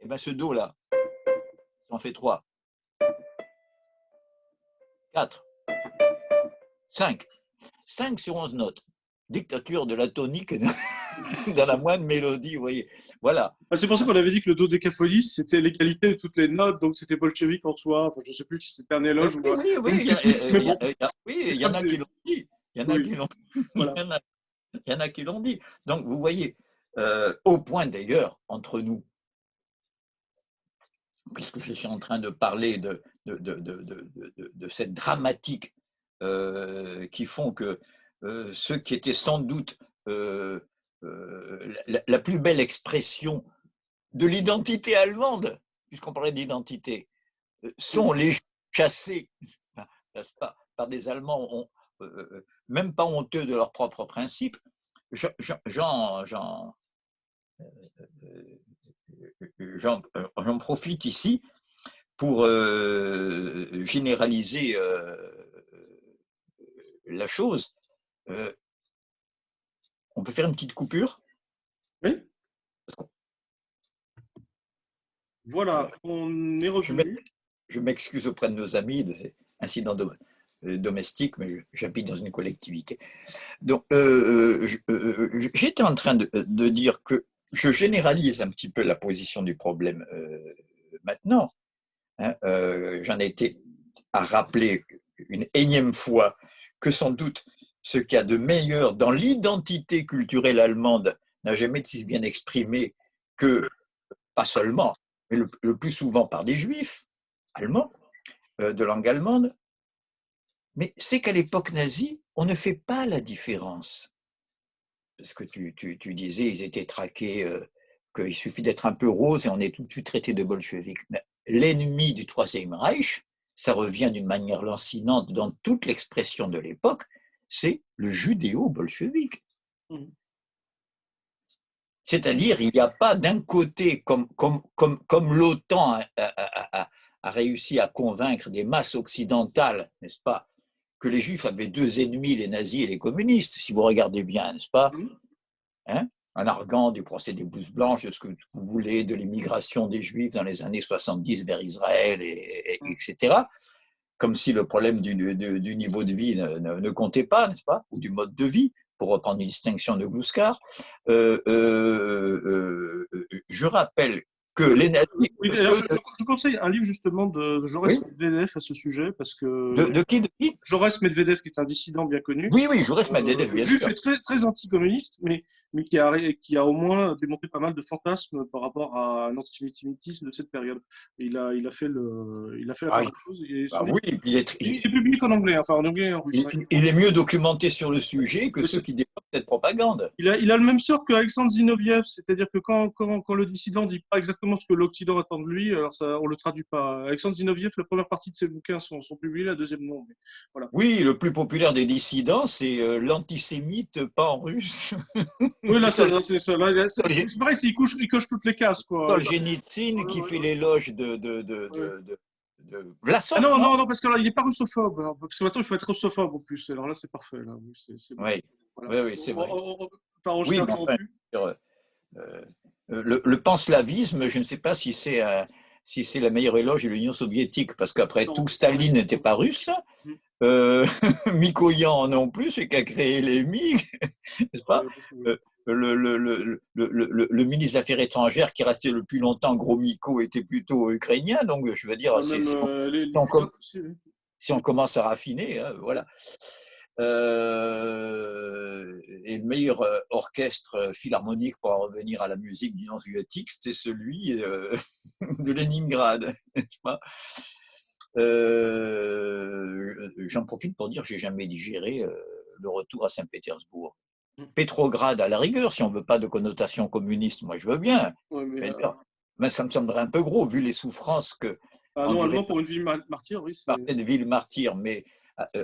Et bien ce do-là, ça en fait 3, 4, 5. 5 sur 11 notes. Dictature de la tonique dans la moindre mélodie, vous voyez. Voilà. C'est pour ça qu'on avait dit que le dodécaphonie, c'était l'égalité de toutes les notes, donc c'était bolchevique en soi. Enfin, je ne sais plus si c'était un éloge ou Oui, une critique, mais bon. il y en a qui l'ont dit. Il y en a Oui. qui l'ont Voilà. il y en a qui l'ont dit. Donc, vous voyez, au point d'ailleurs, entre nous, puisque je suis en train de parler de cette dramatique qui font que ceux qui étaient sans doute la plus belle expression de l'identité allemande, puisqu'on parlait d'identité, sont les chassés, n'est-ce pas, par des Allemands, même pas honteux de leurs propres principes. J'en profite ici pour généraliser la chose. On peut faire une petite coupure? Oui. Voilà, on est revenu. Je m'excuse auprès de nos amis de ces incidents domestiques, mais j'habite dans une collectivité. Donc, j'étais en train de dire que je généralise un petit peu la position du problème maintenant. Hein, j'en ai été à rappeler une énième fois que sans doute ce qu'il y a de meilleur dans l'identité culturelle allemande n'a jamais été si bien exprimé que, pas seulement, mais le plus souvent par des juifs allemands, de langue allemande, mais c'est qu'à l'époque nazie, on ne fait pas la différence. Parce que tu disais, ils étaient traqués, qu'il suffit d'être un peu rose et on est tout de suite traité de bolchevique. L'ennemi du Troisième Reich, ça revient d'une manière lancinante dans toute l'expression de l'époque, c'est le judéo-bolchevique. C'est-à-dire, il n'y a pas d'un côté, comme l'OTAN a réussi à convaincre des masses occidentales, n'est-ce pas, que les Juifs avaient deux ennemis, les nazis et les communistes, si vous regardez bien, n'est-ce pas, hein, en arguant du procès des blouses blanches, de ce que vous voulez, de l'immigration des Juifs dans les années 70 vers Israël, etc., comme si le problème du niveau de vie ne comptait pas, n'est-ce pas, ou du mode de vie, pour reprendre une distinction de Gluskar. Je rappelle que les nazis... Oui, je conseille un livre justement de Joris Medvedev à ce sujet, parce que... De qui Joris Medvedev, qui est un dissident bien connu. Oui, Joris Medvedev, bien sûr. Juif est très, très anticommuniste, mais qui a au moins démontré pas mal de fantasmes par rapport à un antisémitisme de cette période. Et il a fait la même chose. Oui, il est publié qu'en anglais, enfin en anglais et en russe. Il est mieux documenté sur le sujet que ceux qui développent cette propagande. Il a le même sort qu'Alexandre Zinoviev, c'est-à-dire que quand le dissident dit pas exactement ce que l'Occident attend de lui, alors ça, on le traduit pas. Alexandre Zinoviev, la première partie de ses bouquins sont publiés, la deuxième non. Mais voilà. Oui, le plus populaire des dissidents, c'est l'antisémite pas en russe. Oui, là, c'est pareil, il coche toutes les cases, quoi. Solzhenitsyn qui fait l'éloge de Vlasov. Ah non, parce que là, il n'est pas russophobe. Alors, parce que maintenant, il faut être russophobe en plus. Alors là, c'est parfait. Là. C'est bon. Voilà. Oui, c'est vrai. Oui, le panslavisme, je ne sais pas si c'est la meilleure éloge de l'Union soviétique, parce qu'après tout, Staline n'était pas russe. Mikoyan non plus, c'est qui a créé les MiG, n'est-ce pas? Le ministre des Affaires étrangères qui restait le plus longtemps, Gromyko, était plutôt ukrainien, donc je veux dire, si on commence à raffiner, hein, voilà. Et le meilleur orchestre philharmonique, pour en revenir à la musique d'Union soviétique, c'était celui de Leningrad, n'est-ce pas? J'en profite pour dire que j'ai jamais digéré le retour à Saint-Pétersbourg. Pétrograd, à la rigueur, si on ne veut pas de connotation communiste, moi je veux bien. Mais ça me semblerait un peu gros, vu les souffrances que... non, pour une ville martyre, oui. Par cette ville martyre, mais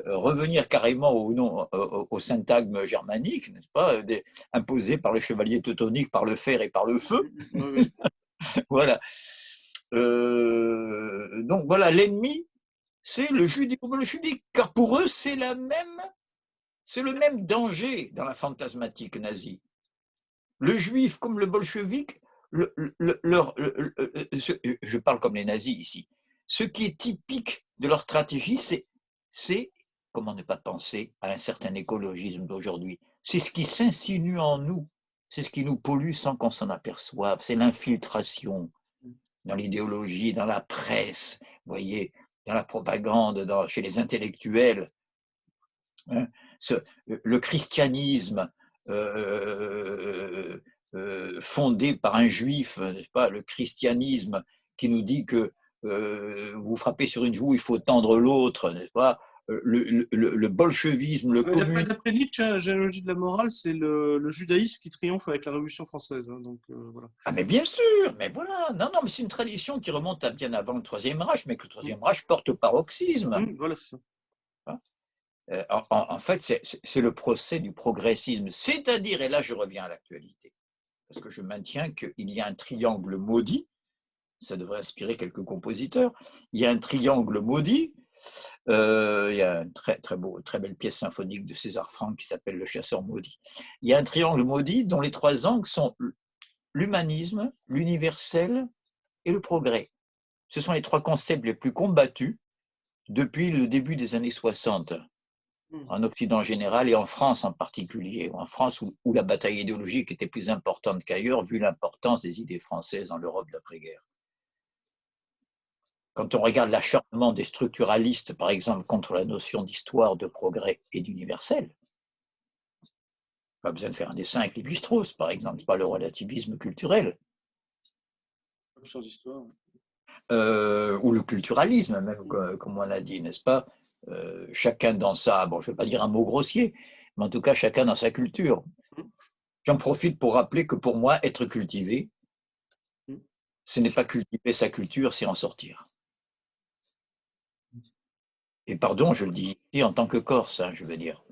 revenir carrément au syntagme germanique, n'est-ce pas, imposé par le chevalier teutonique, par le fer et par le feu. Voilà. Donc voilà, l'ennemi, c'est le judéo-bolchevique, car pour eux, c'est le même danger dans la fantasmatique nazie. Le juif comme le bolchevique, je parle comme les nazis ici, ce qui est typique de leur stratégie, c'est comment ne pas penser à un certain écologisme d'aujourd'hui? C'est ce qui s'insinue en nous, c'est ce qui nous pollue sans qu'on s'en aperçoive, c'est l'infiltration dans l'idéologie, dans la presse, vous voyez, dans la propagande, chez les intellectuels. Hein, le christianisme fondé par un juif, n'est-ce pas, le christianisme qui nous dit que vous frappez sur une joue, il faut tendre l'autre, n'est-ce pas, le bolchevisme, le communisme. D'après Nietzsche, la généalogie de la morale, c'est le judaïsme qui triomphe avec la Révolution française. Hein, donc, voilà. Ah mais bien sûr, mais voilà, non, non, mais c'est une tradition qui remonte à bien avant le Troisième Reich, mais que le Troisième Reich porte au paroxysme. Voilà, c'est ça. En fait, c'est le procès du progressisme, c'est-à-dire, et là je reviens à l'actualité, parce que je maintiens qu'il y a un triangle maudit, ça devrait inspirer quelques compositeurs, il y a un triangle maudit, il y a une très belle pièce symphonique de César Franck qui s'appelle Le Chasseur maudit. Il y a un triangle maudit dont les trois angles sont l'humanisme, l'universel et le progrès. Ce sont les trois concepts les plus combattus depuis le début des années 60. En Occident en général et en France en particulier, en France où la bataille idéologique était plus importante qu'ailleurs, vu l'importance des idées françaises dans l'Europe d'après-guerre. Quand on regarde l'acharnement des structuralistes, par exemple, contre la notion d'histoire, de progrès et d'universel, pas besoin de faire un dessin avec Lévi-Strauss, par exemple, pas le relativisme culturel. Ou le culturalisme, même, comme on l'a dit, n'est-ce pas? Chacun dans sa, bon, je ne vais pas dire un mot grossier, mais en tout cas, chacun dans sa culture. J'en profite pour rappeler que pour moi, être cultivé, ce n'est pas cultiver sa culture, c'est en sortir. Et pardon, je le dis en tant que Corse, hein, je veux dire.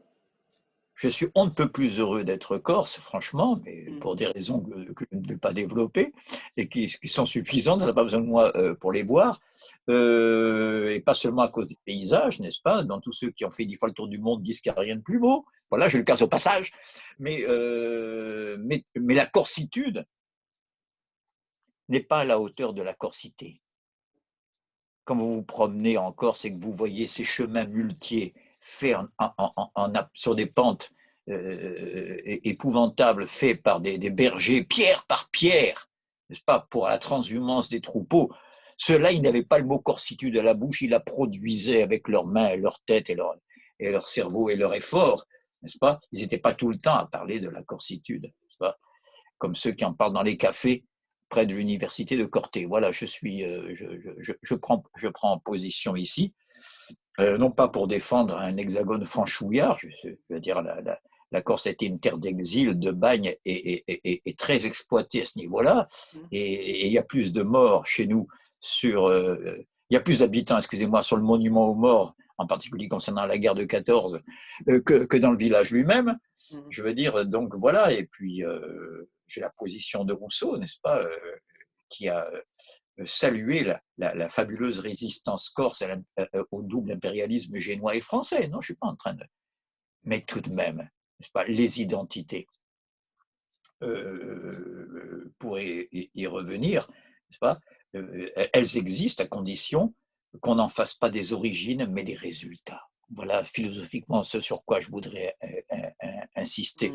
Je suis on ne peut plus heureux d'être Corse, franchement, mais pour des raisons que je ne vais pas développer et qui sont suffisantes, ça n'a pas besoin de moi pour les voir, et pas seulement à cause des paysages, n'est-ce pas? Dans tous ceux qui ont fait 10 fois le tour du monde disent qu'il n'y a rien de plus beau. Voilà, je le casse au passage. Mais la corsitude n'est pas à la hauteur de la corsité. Quand vous vous promenez en Corse et que vous voyez ces chemins muletiers faits sur des pentes épouvantables, faits par des bergers, pierre par pierre, n'est-ce pas, pour la transhumance des troupeaux, ceux-là, ils n'avaient pas le mot corsitude à la bouche, ils la produisaient avec leurs mains, et leur tête, et leur cerveau, et leur effort, n'est-ce pas? Ils n'étaient pas tout le temps à parler de la corsitude, n'est-ce pas? Comme ceux qui en parlent dans les cafés, près de l'université de Corté. Voilà, je prends position ici, non pas pour défendre un hexagone franchouillard, je veux dire, la Corse a été une terre d'exil, de bagne et très exploitée à ce niveau-là, et il y a plus de morts chez nous il y a plus d'habitants, excusez-moi, sur le monument aux morts, en particulier concernant la guerre de 14, que dans le village lui-même. Je veux dire, donc voilà, et puis j'ai la position de Rousseau, n'est-ce pas, qui a salué la fabuleuse résistance corse au double impérialisme génois et français. Non, je ne suis pas en train de... Mais tout de même, n'est-ce pas, les identités, pour y revenir, n'est-ce pas, elles existent à condition qu'on n'en fasse pas des origines, mais des résultats. Voilà philosophiquement ce sur quoi je voudrais insister.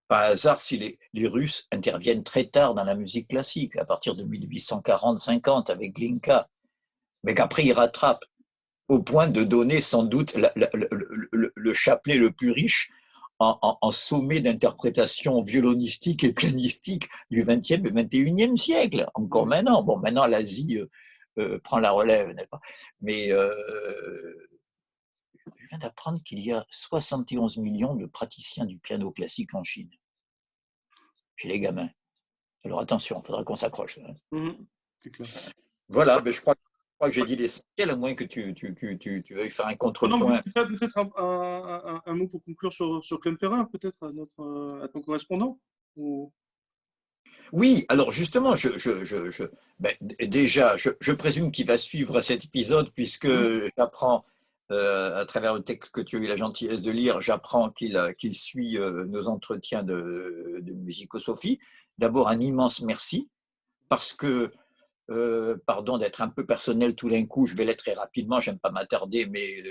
Par hasard, si les Russes interviennent très tard dans la musique classique, à partir de 1840-50 avec Glinka, mais qu'après ils rattrapent au point de donner sans doute le chapelet le plus riche en sommet d'interprétation violonistique et pianistique du XXe et XXIe siècle. Encore maintenant. Bon, maintenant l'Asie prend la relève, n'est-ce pas? Mais je viens d'apprendre qu'il y a 71 millions de praticiens du piano classique en Chine, chez les gamins. Alors attention, il faudra qu'on s'accroche. C'est clair. Voilà, mais je crois que j'ai dit l'essentiel, à moins que tu veuilles faire un contrepoint. Peut-être un mot pour conclure sur Klemperer, peut-être à ton correspondant ou... Oui, alors justement, déjà, je présume qu'il va suivre cet épisode puisque j'apprends, à travers le texte que tu as eu la gentillesse de lire, j'apprends qu'il suit nos entretiens de musicosophie. D'abord, un immense merci parce que, pardon d'être un peu personnel tout d'un coup, je vais l'être très rapidement, j'aime pas m'attarder, mais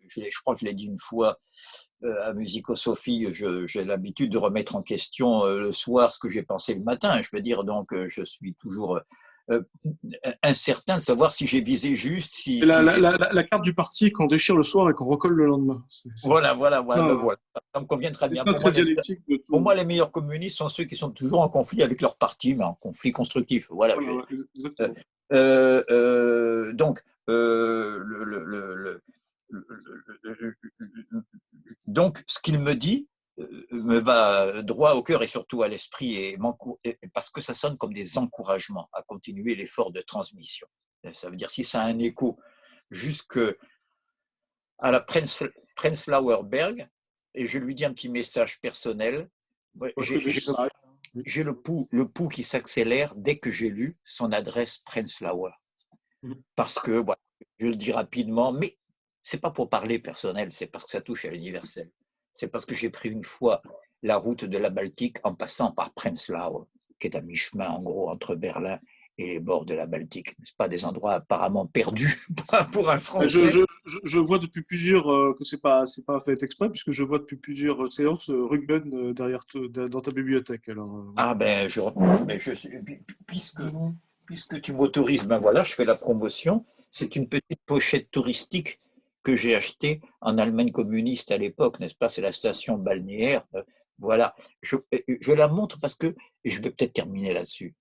je crois que je l'ai dit une fois à Musicosophie, j'ai l'habitude de remettre en question le soir ce que j'ai pensé le matin. Je veux dire, donc, je suis toujours euh, incertain de savoir si j'ai visé juste, C'est la carte du parti qu'on déchire le soir et qu'on recolle le lendemain. C'est ça. Ben Non, voilà. Ça me convient très c'est bien. ça très dialectique de Pour tout. moi, les meilleurs communistes sont ceux qui sont toujours en conflit avec leur parti, mais en conflit constructif. Voilà. Voilà, ouais, Euh, exactement. donc, le- donc, ce qu'il me dit me va droit au cœur et surtout à l'esprit, parce que ça sonne comme des encouragements à continuer l'effort de transmission. Ça veut dire si ça a un écho jusque à la Prenzlauer Berg, et je lui dis un petit message personnel. Ouais, que des salles. J'ai le pouls qui s'accélère dès que j'ai lu son adresse Prenzlauer. Parce que, voilà, je le dis rapidement, mais c'est pas pour parler personnel, c'est parce que ça touche à l'universel. C'est parce que j'ai pris une fois la route de la Baltique en passant par Prenzlau, qui est à mi-chemin, en gros, entre Berlin et les bords de la Baltique. Ce pas des endroits apparemment perdus pour un Français. Je vois depuis plusieurs que c'est pas fait exprès puisque je vois depuis plusieurs séances Ruben dans ta bibliothèque. Alors voilà. Ah ben, puisque, puisque tu m'autorises, ben voilà, je fais la promotion. C'est une petite pochette touristique que j'ai achetée en Allemagne communiste à l'époque, n'est-ce pas? C'est la station balnéaire. Voilà, je la montre parce que, et je vais peut-être terminer là-dessus.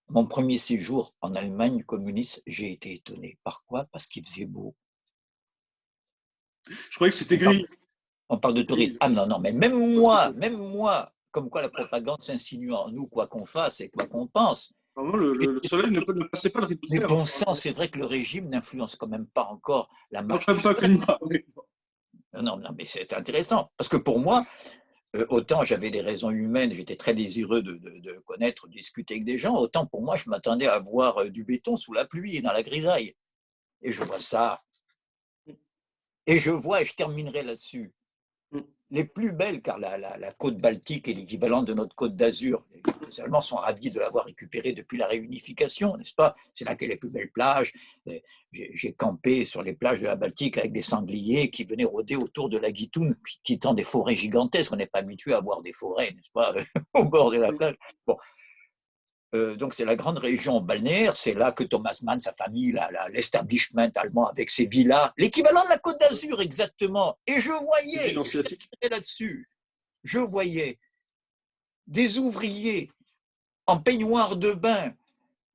Mon premier séjour en Allemagne communiste, j'ai été étonné. Par quoi? Parce qu'il faisait beau. Je croyais que c'était On parle, gris. on parle de tourisme. Gris. Ah non, non, mais même moi, comme quoi la propagande s'insinue en nous, quoi qu'on fasse et quoi qu'on pense. Vraiment, le soleil ne passait pas le rideau de Mais fer. bon sang, c'est vrai que le régime n'influence quand même pas encore la Moi, marche je du n'aime pas soleil. climat. Non, non, mais c'est intéressant. Parce que pour moi, autant j'avais des raisons humaines, j'étais très désireux de connaître, de discuter avec des gens, autant pour moi, je m'attendais à voir du béton sous la pluie et dans la grisaille. Et je vois ça. Et je vois, et je terminerai là-dessus, les plus belles, car la côte baltique est l'équivalent de notre côte d'Azur. Les Allemands sont ravis de l'avoir récupérée depuis la réunification, n'est-ce pas? C'est là qu'il y a les plus belles plages. J'ai campé sur les plages de la Baltique avec des sangliers qui venaient rôder autour de la Guitoune, quittant des forêts gigantesques. On n'est pas habitué à voir des forêts, n'est-ce pas, au bord de la plage. Bon, donc c'est la grande région balnéaire, c'est là que Thomas Mann, sa famille, l'establishment allemand avec ses villas, l'équivalent de la Côte d'Azur exactement. Et je voyais, là-dessus, je voyais des ouvriers en peignoir de bain,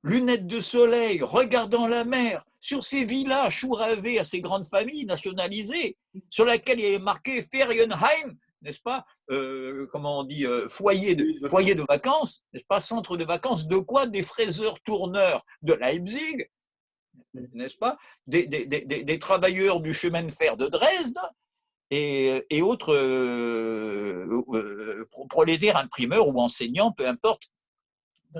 lunettes de soleil, regardant la mer, sur ces villas chouravées à ces grandes familles nationalisées, sur laquelle il y avait marqué Ferienheim, n'est-ce pas, comment on dit, foyer de vacances, n'est-ce pas, centre de vacances, de quoi? Des fraiseurs-tourneurs de Leipzig, n'est-ce pas, des travailleurs du chemin de fer de Dresde et autres prolétaires imprimeurs ou enseignants, peu importe,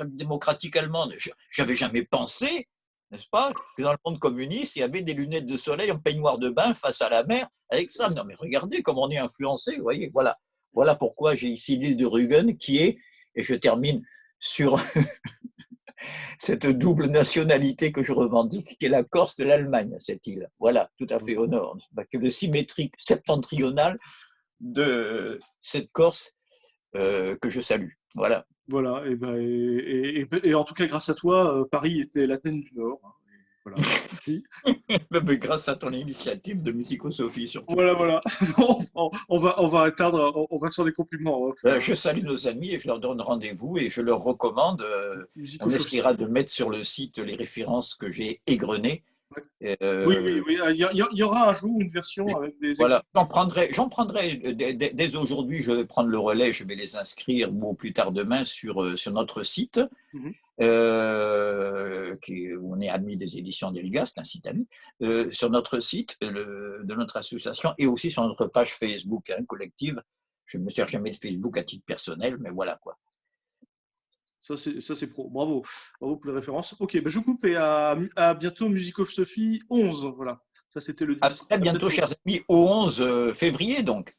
démocratique allemande. Je n'avais jamais pensé, n'est-ce pas, que dans le monde communiste, il y avait des lunettes de soleil en peignoir de bain face à la mer avec ça. Non, mais regardez comment on est influencé, vous voyez, voilà. Voilà pourquoi j'ai ici l'île de Rügen qui est, et je termine sur cette double nationalité que je revendique, qui est la Corse de l'Allemagne, cette île. Voilà, tout à fait au nord. Que le symétrique septentrional de cette Corse que je salue. Voilà. Voilà, et en tout cas, grâce à toi, Paris était l'Athènes du Nord. Hein, voilà, merci. Mais grâce à ton initiative de musicosophie surtout. Voilà. On va atteindre, on va te faire des compliments. Hein. Je salue nos amis et je leur donne rendez-vous et je leur recommande, on Musicosophie. essaiera de mettre sur le site les références que j'ai égrenées. Ouais. Oui. Il y aura un jour une version avec des Voilà, exemples. j'en prendrai dès aujourd'hui, je vais prendre le relais, je vais les inscrire ou plus tard demain sur notre site, où on est admis des éditions d'Elga, c'est un site ami, sur notre site de notre association et aussi sur notre page Facebook collective. Je ne me sers jamais de Facebook à titre personnel, mais voilà quoi. Ça, c'est pro. Bravo. Bravo pour les références. Ok, bah, je coupe et à bientôt, Musicosophie 11. Voilà. Ça, c'était le À 10. très bientôt, chers amis, au 11 février donc.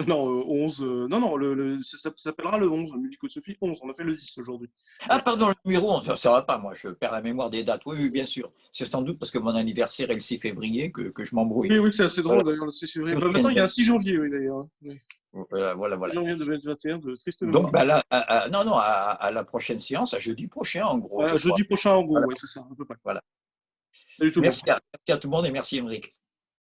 Non, 11. Non, non, ça s'appellera le 11, Musicosophie 11. On a fait le 10 aujourd'hui. Ah, pardon, le numéro 11, ça va pas, moi, je perds la mémoire des dates. Oui, oui, bien sûr. C'est sans doute parce que mon anniversaire est le 6 février que je Oui, m'embrouille. oui, c'est assez Voilà. drôle d'ailleurs, le 6 février. Je me Bah, souviens maintenant, il y a un de- 6 janvier, oui, d'ailleurs. Oui. Voilà, 6 voilà. janvier 2021, de triste Donc, mémoire. bah, là, non, non, à la prochaine séance, à jeudi prochain, en gros, je crois. Jeudi prochain, en gros, Voilà, oui, c'est ça, à peu près. voilà. Salut tout le monde. Merci à tout le monde et merci, Émeric.